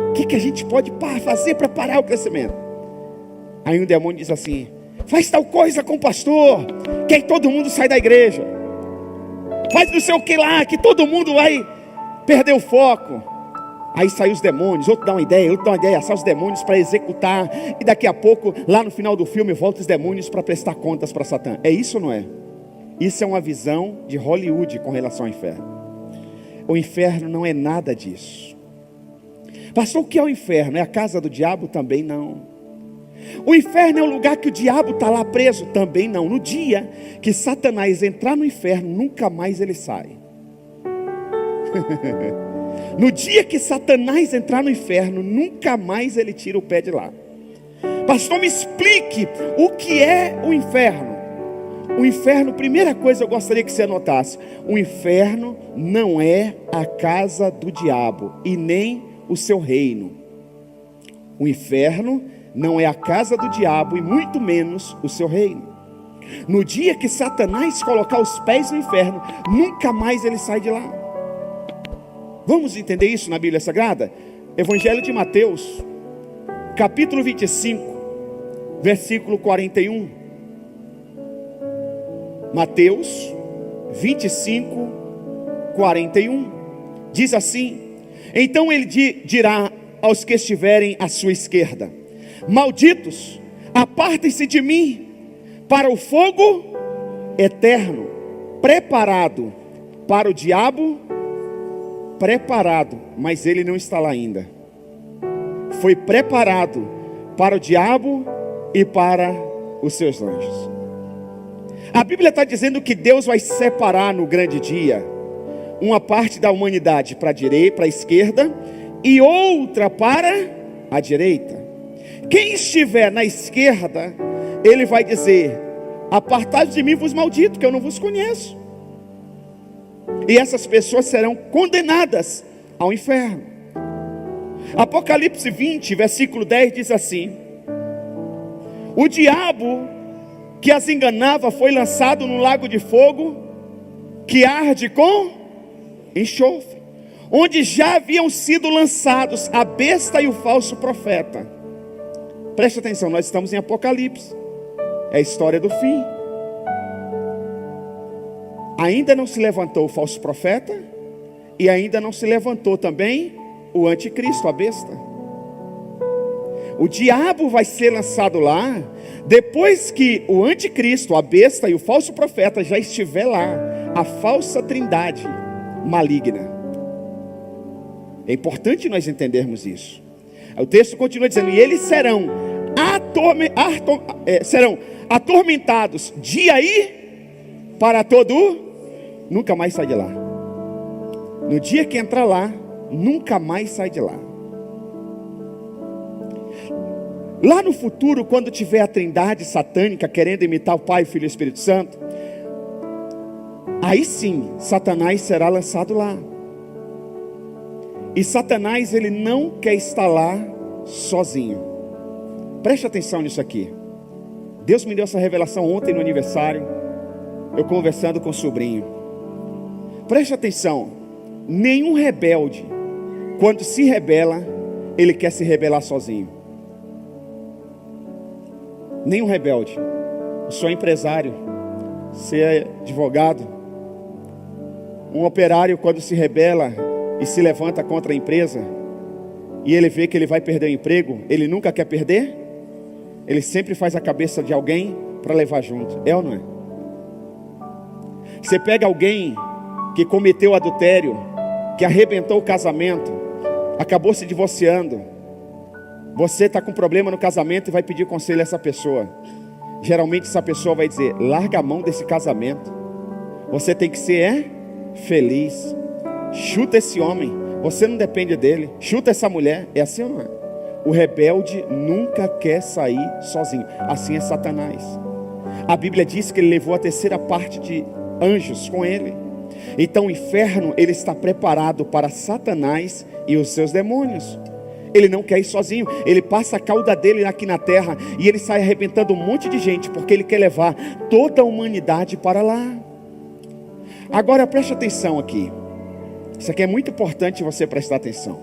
[SPEAKER 1] O que a gente pode fazer para parar o crescimento? Aí um demônio diz assim: faz tal coisa com o pastor, que aí todo mundo sai da igreja. Faz não sei o que lá, que todo mundo vai perder o foco. Aí saem os demônios, outro dá uma ideia, sai os demônios para executar. E daqui a pouco, lá no final do filme, volta os demônios para prestar contas para Satã. É isso ou não é? Isso é uma visão de Hollywood com relação ao inferno. O inferno não é nada disso. Pastor, o que é o inferno? É a casa do diabo? Também não. O inferno é o lugar que o diabo está lá preso? Também não. No dia que Satanás entrar no inferno, nunca mais ele sai. No dia que Satanás entrar no inferno, nunca mais ele tira o pé de lá. Pastor, me explique o que é o inferno. O inferno, primeira coisa eu gostaria que você anotasse: o inferno não é a casa do diabo e nem o seu reino. O inferno não é a casa do diabo e muito menos o seu reino. No dia que Satanás colocar os pés no inferno, nunca mais ele sai de lá. Vamos entender isso na Bíblia Sagrada? Evangelho de Mateus, capítulo 25, versículo 41. Mateus 25, 41. Diz assim: então ele dirá aos que estiverem à sua esquerda: malditos, apartem-se de mim para o fogo eterno, preparado para o diabo. Preparado, mas ele não está lá ainda. Foi preparado para o diabo e para os seus anjos. A Bíblia está dizendo que Deus vai separar no grande dia uma parte da humanidade para a direita, para a esquerda, e outra para a direita. Quem estiver na esquerda, ele vai dizer: apartai-vos de mim, vos maldito, que eu não vos conheço. E essas pessoas serão condenadas ao inferno. Apocalipse 20, versículo 10 diz assim: o diabo que as enganava foi lançado no lago de fogo, que arde com enxofre, onde já haviam sido lançados a besta e o falso profeta. Preste atenção, nós estamos em Apocalipse. É a história do fim. Ainda não se levantou o falso profeta, e ainda não se levantou também o anticristo, a besta. O diabo vai ser lançado lá, depois que o anticristo, a besta e o falso profeta já estiver lá, a falsa trindade maligna. É importante nós entendermos isso. O texto continua dizendo: e eles serão atormentados dia e para todo. Nunca mais sai de lá. No dia que entrar lá, nunca mais sai de lá. Lá no futuro, quando tiver a trindade satânica querendo imitar o Pai, o Filho e o Espírito Santo, aí sim, Satanás será lançado lá. E Satanás, ele não quer estar lá sozinho. Preste atenção nisso aqui. Deus me deu essa revelação ontem no aniversário, eu conversando com o sobrinho. Preste atenção: nenhum rebelde, quando se rebela, ele quer se rebelar sozinho. Nenhum rebelde. Eu sou empresário, você é advogado. Um operário, quando se rebela e se levanta contra a empresa, e ele vê que ele vai perder o emprego, ele nunca quer perder. Ele sempre faz a cabeça de alguém para levar junto. É ou não é? Você pega alguém que cometeu adultério, que arrebentou o casamento, acabou se divorciando. Você está com problema no casamento e vai pedir conselho a essa pessoa. Geralmente essa pessoa vai dizer: larga a mão desse casamento. Você tem que ser feliz. Chuta esse homem, você não depende dele. Chuta essa mulher, é assim ou não é? O rebelde nunca quer sair sozinho. Assim é Satanás. A Bíblia diz que ele levou a terceira parte de anjos com ele. Então o inferno, ele está preparado para Satanás e os seus demônios. Ele não quer ir sozinho. Ele passa a cauda dele aqui na terra e ele sai arrebentando um monte de gente, porque ele quer levar toda a humanidade para lá. Agora preste atenção aqui. Isso aqui é muito importante você prestar atenção.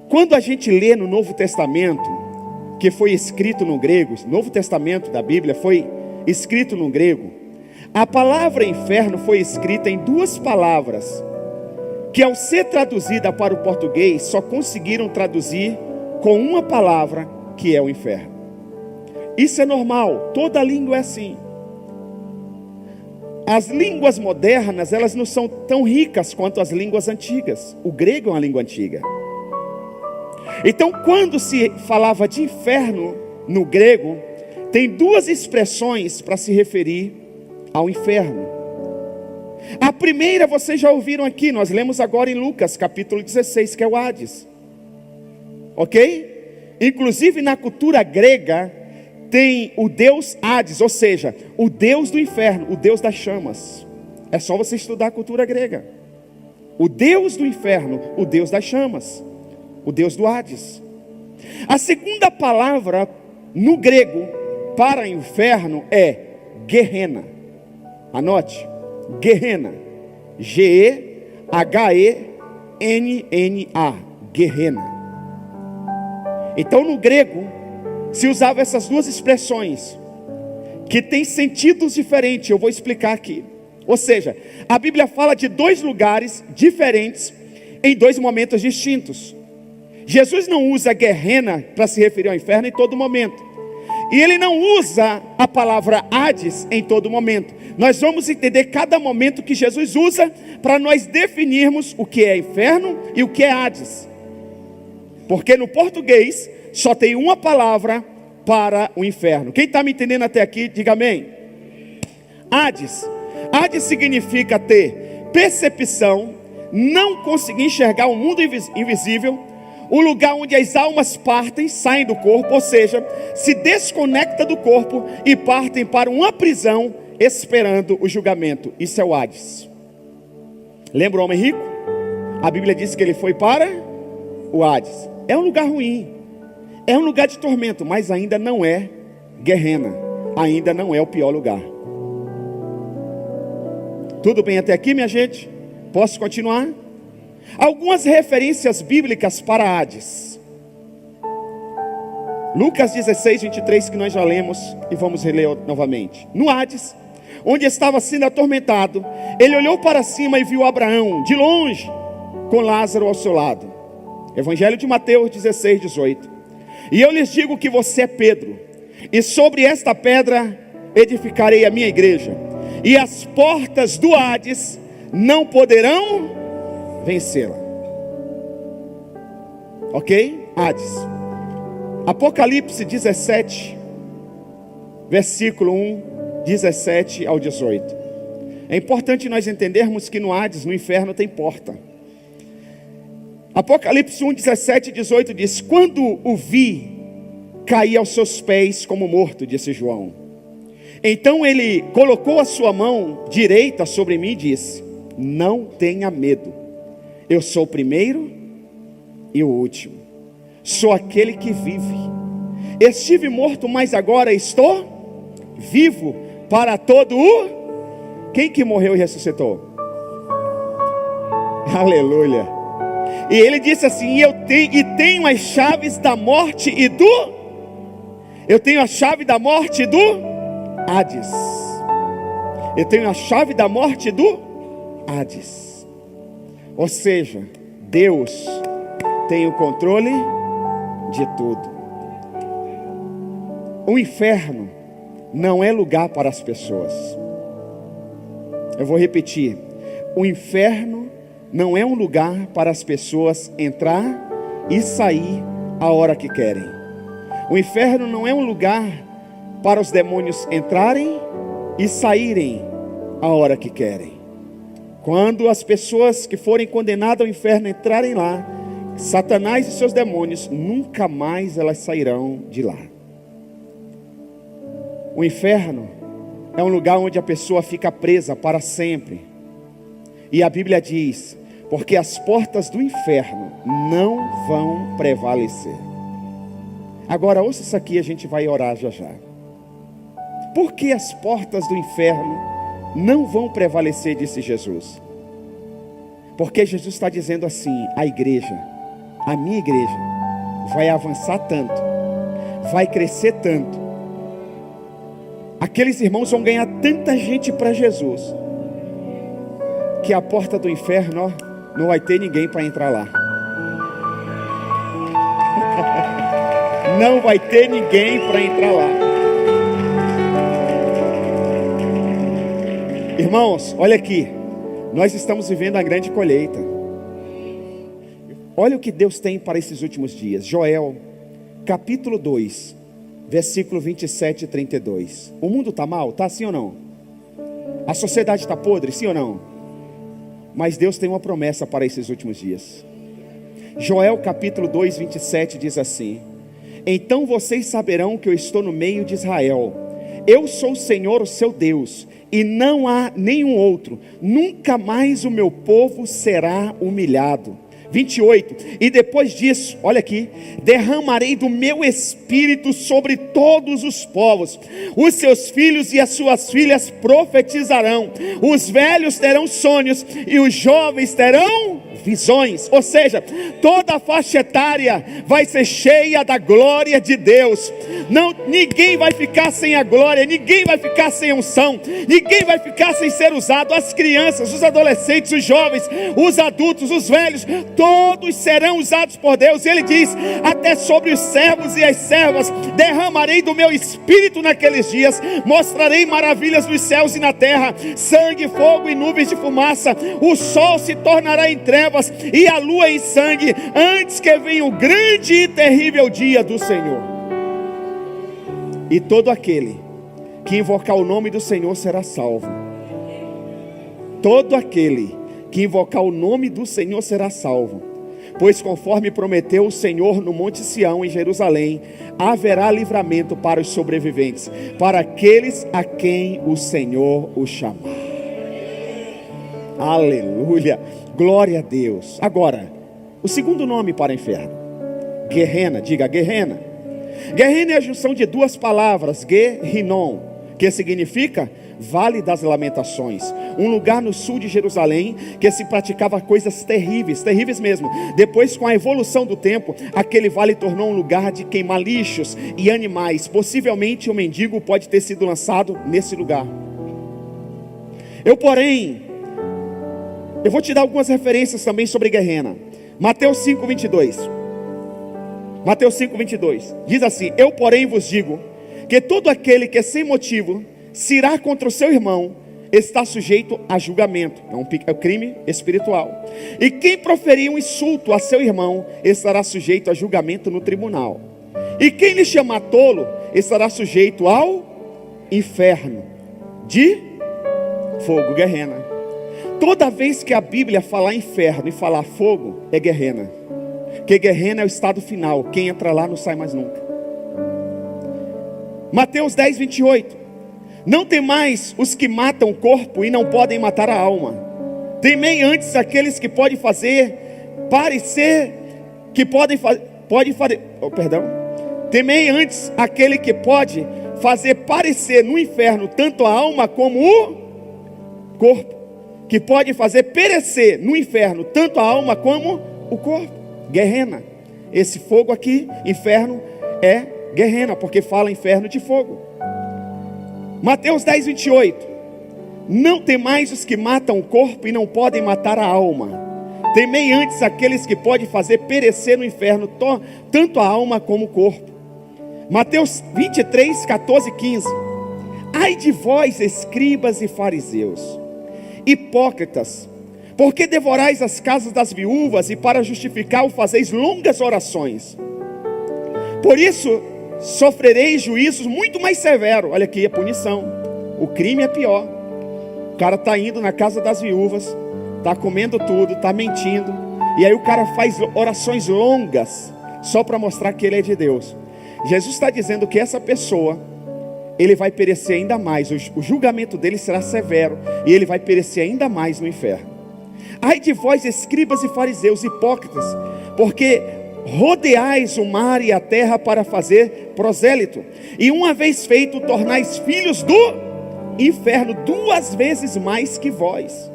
[SPEAKER 1] Quando a gente lê no Novo Testamento, que foi escrito no grego, Novo Testamento da Bíblia foi escrito no grego, a palavra inferno foi escrita em duas palavras, que ao ser traduzida para o português, só conseguiram traduzir com uma palavra, que é o inferno. Isso é normal, toda língua é assim. As línguas modernas, elas não são tão ricas quanto as línguas antigas. O grego é uma língua antiga. Então, quando se falava de inferno no grego, tem duas expressões para se referir ao inferno. A primeira vocês já ouviram aqui, nós lemos agora em Lucas capítulo 16, que é o Hades. Ok? Inclusive na cultura grega tem o deus Hades, ou seja, o deus do inferno, o deus das chamas. É só você estudar a cultura grega. O deus do inferno, o deus das chamas, o deus do Hades. A segunda palavra no grego para inferno é Gehenna. Anote, Gehenna, G-E-H-E-N-N-A, Gehenna. Então no grego se usava essas duas expressões, que têm sentidos diferentes, eu vou explicar aqui. Ou seja, a Bíblia fala de dois lugares diferentes, em dois momentos distintos. Jesus não usa Gehenna para se referir ao inferno em todo momento. E ele não usa a palavra Hades em todo momento. Nós vamos entender cada momento que Jesus usa, para nós definirmos o que é inferno e o que é Hades. Porque no português só tem uma palavra para o inferno. Quem está me entendendo até aqui, diga amém. Hades. Hades significa ter percepção, não conseguir enxergar o mundo invisível, o lugar onde as almas partem, saem do corpo, ou seja, se desconecta do corpo e partem para uma prisão, esperando o julgamento. Isso é o Hades. Lembra o homem rico? A Bíblia diz que ele foi para o Hades. É um lugar ruim, é um lugar de tormento, mas ainda não é Gehenna, ainda não é o pior lugar. Tudo bem até aqui, minha gente? Posso continuar? Algumas referências bíblicas para Hades. Lucas 16, 23, que nós já lemos e vamos reler novamente. No Hades, onde estava sendo atormentado, ele olhou para cima e viu Abraão de longe, com Lázaro ao seu lado. Evangelho de Mateus 16, 18. E eu lhes digo que você é Pedro, e sobre esta pedra edificarei a minha igreja, e as portas do Hades não poderão vencê-la. Ok? Hades. Apocalipse 17, versículo 1, 17 ao 18. É importante nós entendermos que no Hades, no inferno, tem porta. Apocalipse 1, 17 e 18 diz: quando o vi, caí aos seus pés como morto, disse João. Então ele colocou a sua mão direita sobre mim e disse: não tenha medo, eu sou o primeiro e o último, sou aquele que vive. Estive morto, mas agora estou vivo para todo o... Quem que morreu e ressuscitou? Aleluia. E ele disse assim: tenho as chaves da morte e do... Eu tenho a chave da morte do Hades. Eu tenho a chave da morte do Hades. Ou seja, Deus tem o controle de tudo. O inferno não é lugar para as pessoas. Eu vou repetir: o inferno não é um lugar para as pessoas entrar e sair a hora que querem. O inferno não é um lugar para os demônios entrarem e saírem a hora que querem. Quando as pessoas que forem condenadas ao inferno entrarem lá, Satanás e seus demônios, nunca mais elas sairão de lá. O inferno é um lugar onde a pessoa fica presa para sempre. E a Bíblia diz: porque as portas do inferno não vão prevalecer. Agora ouça isso aqui, a gente vai orar já já. Por que as portas do inferno não vão prevalecer, disse Jesus? Porque Jesus está dizendo assim: a igreja, a minha igreja, vai avançar tanto, vai crescer tanto, aqueles irmãos vão ganhar tanta gente para Jesus, que a porta do inferno, ó, não vai ter ninguém para entrar lá. Não vai ter ninguém para entrar lá. Irmãos, olha aqui, nós estamos vivendo a grande colheita. Olha o que Deus tem para esses últimos dias. Joel, capítulo 2, versículo 27 e 32. O mundo está mal? Está sim ou não? A sociedade está podre? Sim ou não? Mas Deus tem uma promessa para esses últimos dias. Joel capítulo 2, 27 diz assim: então vocês saberão que eu estou no meio de Israel. Eu sou o Senhor, o seu Deus, e não há nenhum outro. Nunca mais o meu povo será humilhado. 28, e depois disso, olha aqui: derramarei do meu espírito sobre todos os povos. Os seus filhos e as suas filhas profetizarão. Os velhos terão sonhos e os jovens terão visões. Ou seja, toda a faixa etária vai ser cheia da glória de Deus. Não, ninguém vai ficar sem a glória, ninguém vai ficar sem unção, ninguém vai ficar sem ser usado. As crianças, os adolescentes, os jovens, os adultos, os velhos, todos serão usados por Deus. E ele diz: até sobre os servos e as servas derramarei do meu espírito naqueles dias. Mostrarei maravilhas nos céus e na terra, sangue, fogo e nuvens de fumaça. O sol se tornará em trevas e a lua em sangue, antes que venha o grande e terrível dia do Senhor. E todo aquele que invocar o nome do Senhor será salvo. Todo aquele que invocar o nome do Senhor será salvo. Pois conforme prometeu o Senhor no Monte Sião, em Jerusalém, haverá livramento para os sobreviventes, para aqueles a quem o Senhor o chamar. Aleluia, glória a Deus. Agora, o segundo nome para o inferno: Guerrena. Diga Guerrena. Guerrena é a junção de duas palavras, Guerrinom, que significa Vale das Lamentações. Um lugar no sul de Jerusalém que se praticava coisas terríveis, terríveis mesmo. Depois, com a evolução do tempo, aquele vale tornou um lugar de queimar lixos e animais. Possivelmente um mendigo pode ter sido lançado nesse lugar. Eu vou te dar algumas referências também sobre Guerrena. Mateus 5, 22. Mateus 5, 22 diz assim: eu porém vos digo que todo aquele que sem motivo se irá contra o seu irmão está sujeito a julgamento. É um crime espiritual. E quem proferir um insulto a seu irmão estará sujeito a julgamento no tribunal. E quem lhe chamar tolo estará sujeito ao inferno de fogo. Guerrena. Toda vez que a Bíblia falar inferno e falar fogo, é Guerrena. Que Guerrena é o estado final. Quem entra lá não sai mais nunca. Mateus 10, 28. Não temais os que matam o corpo e não podem matar a alma. Temei antes aqueles que podem fazer parecer, que podem fazer, temei antes aquele que pode fazer parecer no inferno tanto a alma como o corpo, que pode fazer perecer no inferno tanto a alma como o corpo. Guerrena. Esse fogo aqui, inferno, é Guerrena, porque fala inferno de fogo. Mateus 10, 28. Não temais os que matam o corpo e não podem matar a alma. Temei antes aqueles que podem fazer perecer no inferno tanto a alma como o corpo. Mateus 23, 14 e 15. Ai de vós, escribas e fariseus, hipócritas, porque devorais as casas das viúvas e para justificar o fazeis longas orações. Por isso sofrereis juízos muito mais severos. Olha aqui a punição. O crime é pior. O cara está indo na casa das viúvas, está comendo tudo, está mentindo. E aí o cara faz orações longas, só para mostrar que ele é de Deus. Jesus está dizendo que essa pessoa, ele vai perecer ainda mais. O julgamento dele será severo, e ele vai perecer ainda mais no inferno. Ai de vós, escribas e fariseus, hipócritas, porque rodeais o mar e a terra para fazer prosélito, e uma vez feito, tornais filhos do inferno 2 vezes mais que vós.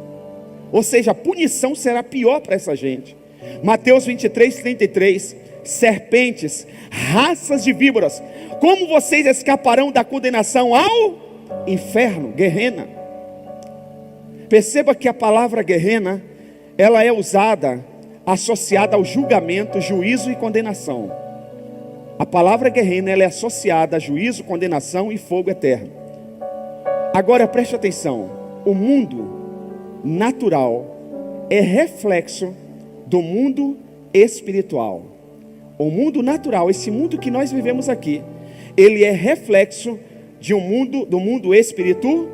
[SPEAKER 1] Ou seja, a punição será pior para essa gente. Mateus 23:33, serpentes, raças de víboras, como vocês escaparão da condenação ao inferno, Guerrena? Perceba que a palavra Guerrena, ela é usada, associada ao julgamento, juízo e condenação. A palavra Guerrena, ela é associada a juízo, condenação e fogo eterno. Agora preste atenção, o mundo natural é reflexo do mundo espiritual. O mundo natural, esse mundo que nós vivemos aqui, ele é reflexo de do mundo espiritual.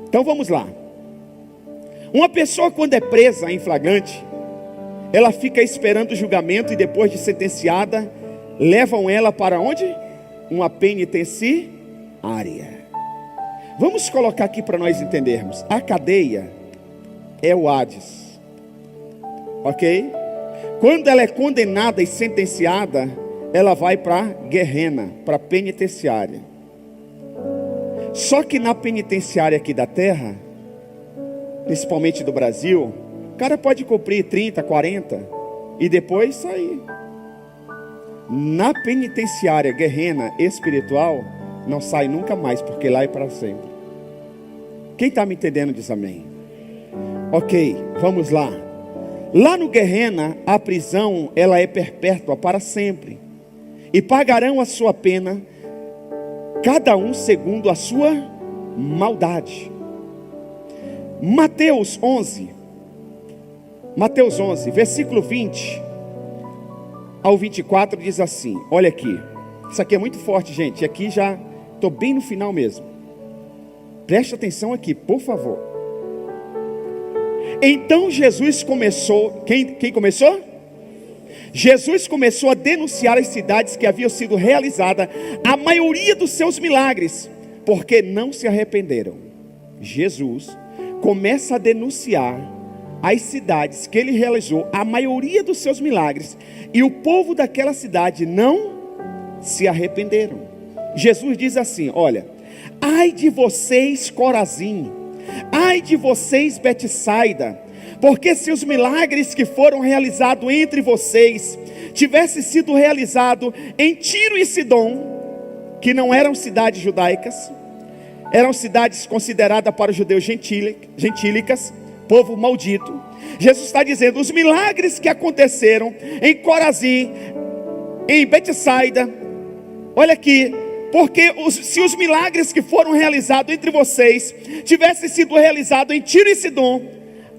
[SPEAKER 1] Então vamos lá. Uma pessoa, quando é presa em flagrante, ela fica esperando o julgamento, e depois de sentenciada, levam ela para onde? Uma penitenciária. Vamos colocar aqui para nós entendermos. A cadeia é o Hades, ok? Quando ela é condenada e sentenciada, ela vai para Guerrena, para a penitenciária. Só que na penitenciária aqui da terra, principalmente do Brasil, o cara pode cumprir 30, 40 e depois sair. Na penitenciária Guerrena espiritual, não sai nunca mais, porque lá é para sempre. Quem está me entendendo diz amém. Ok, vamos lá. Lá no Guerrena, a prisão, ela é perpétua para sempre, e pagarão a sua pena, cada um segundo a sua maldade. Mateus 11, versículo 20 ao 24 diz assim, olha aqui, isso aqui é muito forte, gente, aqui já estou bem no final mesmo, preste atenção aqui, por favor. Então Jesus começou, quem começou? Jesus começou a denunciar as cidades que haviam sido realizadas a maioria dos seus milagres, porque não se arrependeram. Jesus começa a denunciar as cidades que ele realizou a maioria dos seus milagres, e o povo daquela cidade não se arrependeram. Jesus diz assim, olha, ai de vocês Corazim, ai de vocês Betsaida, porque se os milagres que foram realizados entre vocês tivessem sido realizados em Tiro e Sidom, que não eram cidades judaicas, eram cidades consideradas para os judeus gentílicas, povo maldito. Jesus está dizendo, os milagres que aconteceram em Corazim, em Betsaida, olha aqui, porque se os milagres que foram realizados entre vocês tivessem sido realizados em Tiro e Sidom,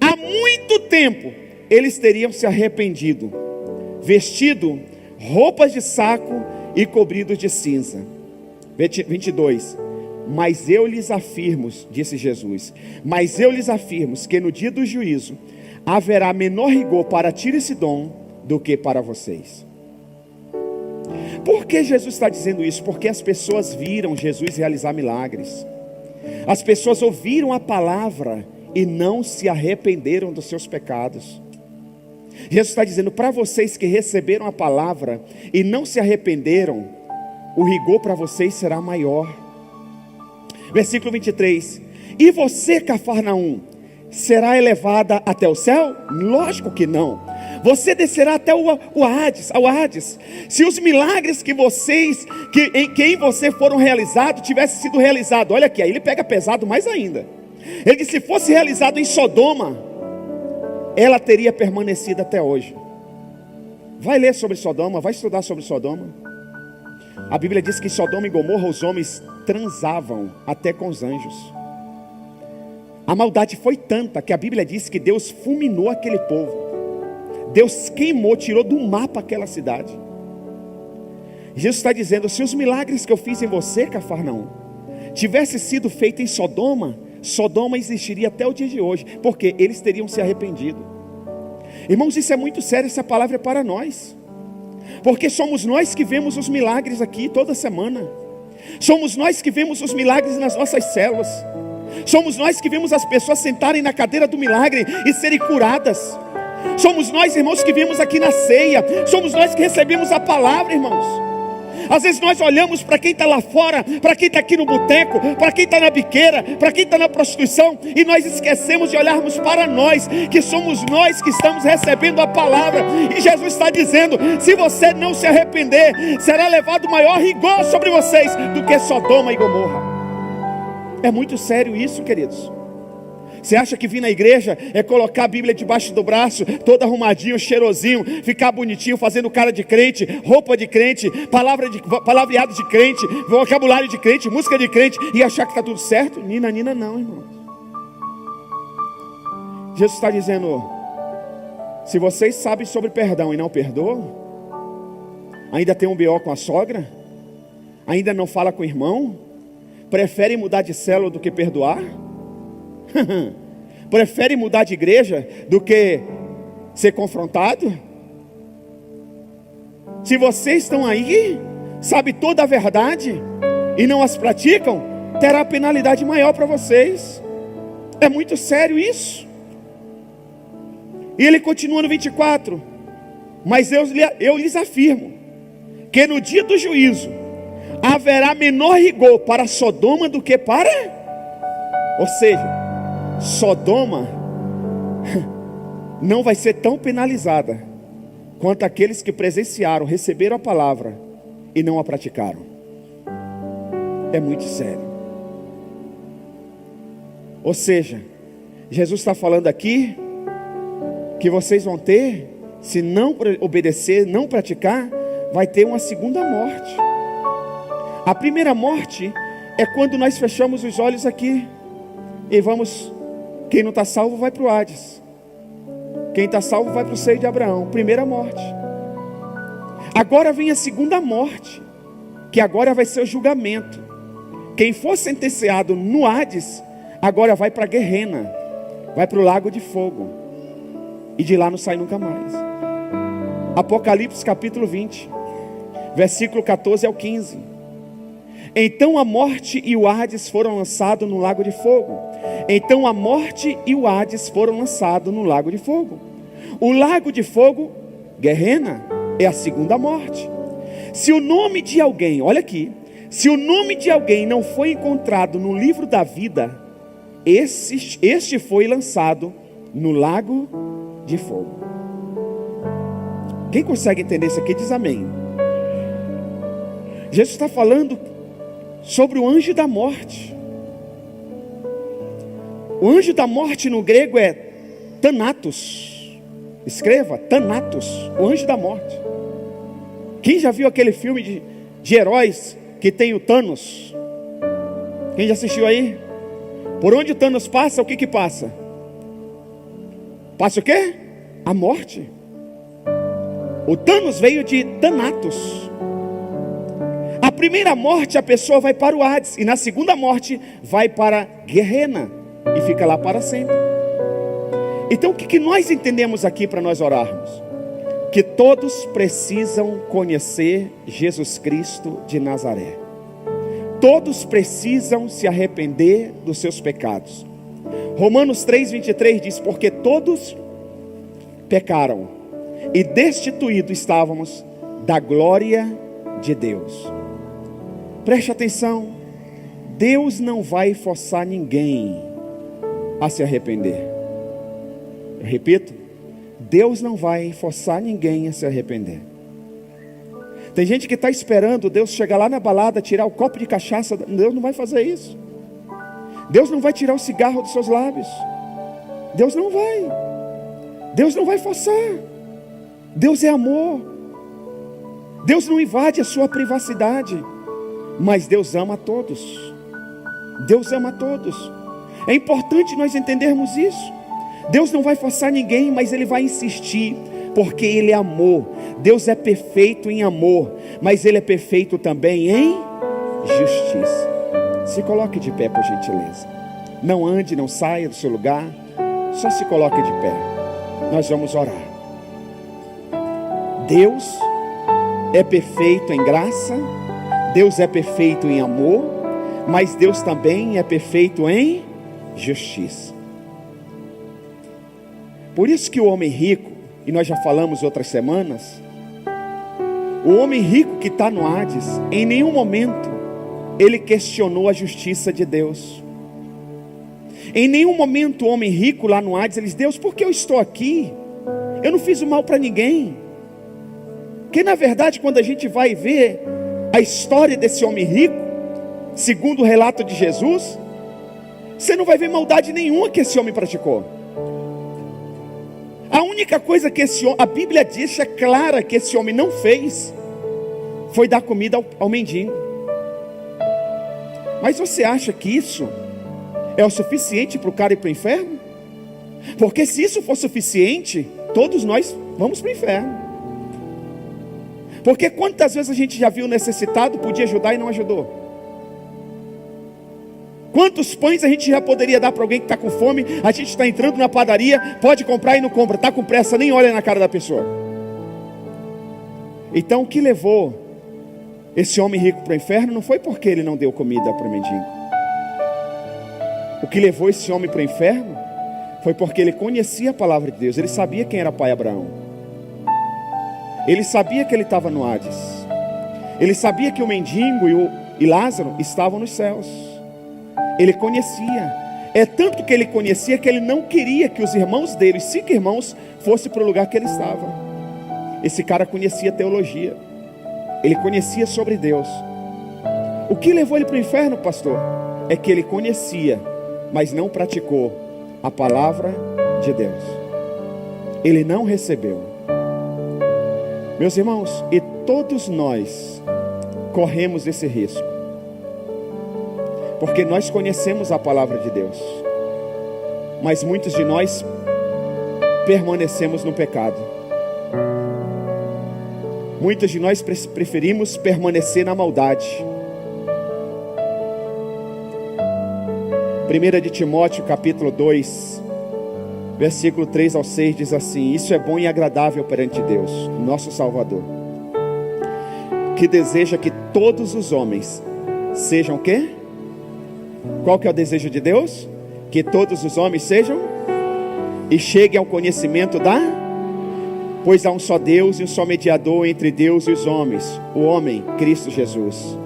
[SPEAKER 1] há muito tempo eles teriam se arrependido, vestido roupas de saco e cobridos de cinza. 22. Mas eu lhes afirmo, disse Jesus, mas eu lhes afirmo que no dia do juízo haverá menor rigor para Tiro e Sidom do que para vocês. Por que Jesus está dizendo isso? Porque as pessoas viram Jesus realizar milagres, as pessoas ouviram a palavra e não se arrependeram dos seus pecados. Jesus está dizendo, para vocês que receberam a palavra e não se arrependeram, o rigor para vocês será maior. Versículo 23, e você, Cafarnaum, será elevada até o céu? Lógico que não. Você descerá até ao Hades. Se os milagres que em você foram realizados, tivessem sido realizados, olha aqui, aí ele pega pesado mais ainda. Ele disse, se fosse realizado em Sodoma, ela teria permanecido até hoje. Vai ler sobre Sodoma, vai estudar sobre Sodoma. A Bíblia diz que em Sodoma e Gomorra os homens transavam até com os anjos. A maldade foi tanta que a Bíblia diz que Deus fulminou aquele povo. Deus queimou, tirou do mapa aquela cidade. Jesus está dizendo, se os milagres que eu fiz em você, Cafarnaum, tivesse sido feito em Sodoma, Sodoma existiria até o dia de hoje, porque eles teriam se arrependido. Irmãos, isso é muito sério, essa palavra é para nós, porque somos nós que vemos os milagres aqui toda semana, somos nós que vemos os milagres nas nossas células, somos nós que vemos as pessoas sentarem na cadeira do milagre e serem curadas, somos nós, irmãos, que vemos aqui na ceia, somos nós que recebemos a palavra, irmãos. Às vezes nós olhamos para quem está lá fora, para quem está aqui no boteco, para quem está na biqueira, para quem está na prostituição, e nós esquecemos de olharmos para nós, que somos nós que estamos recebendo a palavra. E Jesus está dizendo: se você não se arrepender, será levado maior rigor sobre vocês do que Sodoma e Gomorra. É muito sério isso, queridos. Você acha que vir na igreja é colocar a Bíblia debaixo do braço, todo arrumadinho, cheirosinho, ficar bonitinho, fazendo cara de crente, roupa de crente, palavreado de crente, vocabulário de crente, música de crente, e achar que está tudo certo? Nina, não, irmão. Jesus está dizendo: se vocês sabem sobre perdão e não perdoam, ainda tem um BO com a sogra, ainda não fala com o irmão, preferem mudar de célula do que perdoar? Prefere mudar de igreja do que ser confrontado? Se vocês estão aí, sabe toda a verdade e não as praticam, terá penalidade maior para vocês. É muito sério isso. E ele continua no 24: mas eu lhes afirmo que no dia do juízo haverá menor rigor para Sodoma do que para... Ou seja, Sodoma não vai ser tão penalizada quanto aqueles que presenciaram, receberam a palavra e não a praticaram. É muito sério. Ou seja, Jesus está falando aqui que vocês vão ter, se não obedecer, não praticar, vai ter uma segunda morte. A primeira morte é quando nós fechamos os olhos aqui e vamos... Quem não está salvo vai para o Hades. Quem está salvo vai para o seio de Abraão. Primeira morte. Agora vem a segunda morte, que agora vai ser o julgamento. Quem for sentenciado no Hades, agora vai para a Guerrena, vai para o lago de fogo, e de lá não sai nunca mais. Apocalipse capítulo 20, versículo 14 ao 15. Então a morte e o Hades foram lançados no lago de fogo. Então a morte e o Hades foram lançados no lago de fogo. O lago de fogo, Guerrena, é a segunda morte. Se o nome de alguém, olha aqui, se o nome de alguém não foi encontrado no livro da vida, este foi lançado no lago de fogo. Quem consegue entender isso aqui diz amém. Jesus está falando sobre o anjo da morte. O anjo da morte no grego é Thanatos. Escreva, Thanatos, o anjo da morte. Quem já viu aquele filme de heróis que tem o Thanos? Quem já assistiu aí? Por onde o Thanos passa, o que passa? Passa o quê? A morte. O Thanos veio de Thanatos. A primeira morte a pessoa vai para o Hades, e na segunda morte vai para Guerrena e fica lá para sempre. Então o que nós entendemos aqui para nós orarmos? Que todos precisam conhecer Jesus Cristo de Nazaré. Todos precisam se arrepender dos seus pecados. Romanos 3:23 diz: porque todos pecaram e destituídos estávamos da glória de Deus. Preste atenção, Deus não vai forçar ninguém a se arrepender. Eu repito, Deus não vai forçar ninguém a se arrepender. Tem gente que está esperando Deus chegar lá na balada, tirar o copo de cachaça. Deus não vai fazer isso. Deus não vai tirar o cigarro dos seus lábios. Deus não vai. Deus não vai forçar. Deus é amor. Deus não invade a sua privacidade. Mas Deus ama a todos. Deus ama a todos. É importante nós entendermos isso. Deus não vai forçar ninguém, mas Ele vai insistir, porque Ele é amor. Deus é perfeito em amor, mas Ele é perfeito também em justiça. Se coloque de pé, por gentileza. Não ande, não saia do seu lugar. Só se coloque de pé. Nós vamos orar. Deus é perfeito em graça. Deus é perfeito em amor. Mas Deus também é perfeito em justiça. Por isso que o homem rico, e nós já falamos outras semanas, o homem rico que está no Hades, em nenhum momento ele questionou a justiça de Deus. Em nenhum momento o homem rico lá no Hades, ele diz: Deus, por que eu estou aqui? Eu não fiz o mal para ninguém. Porque na verdade, quando a gente vai ver a história desse homem rico, segundo o relato de Jesus, você não vai ver maldade nenhuma que esse homem praticou. A única coisa que a Bíblia diz, é clara, que esse homem não fez, foi dar comida ao mendigo. Mas você acha que isso é o suficiente para o cara ir para o inferno? Porque se isso for suficiente, todos nós vamos para o inferno. Porque quantas vezes a gente já viu necessitado, podia ajudar e não ajudou? Quantos pães a gente já poderia dar para alguém que está com fome? A gente está entrando na padaria, pode comprar e não compra, está com pressa, nem olha na cara da pessoa. Então o que levou esse homem rico para o inferno não foi porque ele não deu comida para o mendigo. O que levou esse homem para o inferno foi porque ele conhecia a palavra de Deus. Ele sabia quem era pai Abraão. Ele sabia que ele estava no Hades. Ele sabia que o mendigo e Lázaro estavam nos céus. Ele conhecia. É tanto que ele conhecia que ele não queria que os irmãos dele, os 5 irmãos, fossem para o lugar que ele estava. Esse cara conhecia teologia. Ele conhecia sobre Deus. O que levou ele para o inferno, pastor? É que ele conhecia, mas não praticou a palavra de Deus. Ele não recebeu. Meus irmãos, e todos nós corremos esse risco, porque nós conhecemos a palavra de Deus, mas muitos de nós permanecemos no pecado. Muitos de nós preferimos permanecer na maldade. 1 de Timóteo capítulo 2, versículo 3 ao 6 diz assim: isso é bom e agradável perante Deus, nosso Salvador, que deseja que todos os homens sejam o quê? Qual que é o desejo de Deus? Que todos os homens sejam e cheguem ao conhecimento pois há um só Deus e um só mediador entre Deus e os homens, o homem, Cristo Jesus,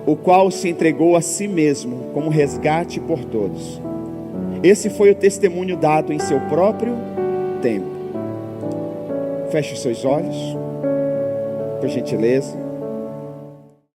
[SPEAKER 1] o qual se entregou a si mesmo como resgate por todos. Esse foi o testemunho dado em seu próprio tempo. Feche os seus olhos, por gentileza.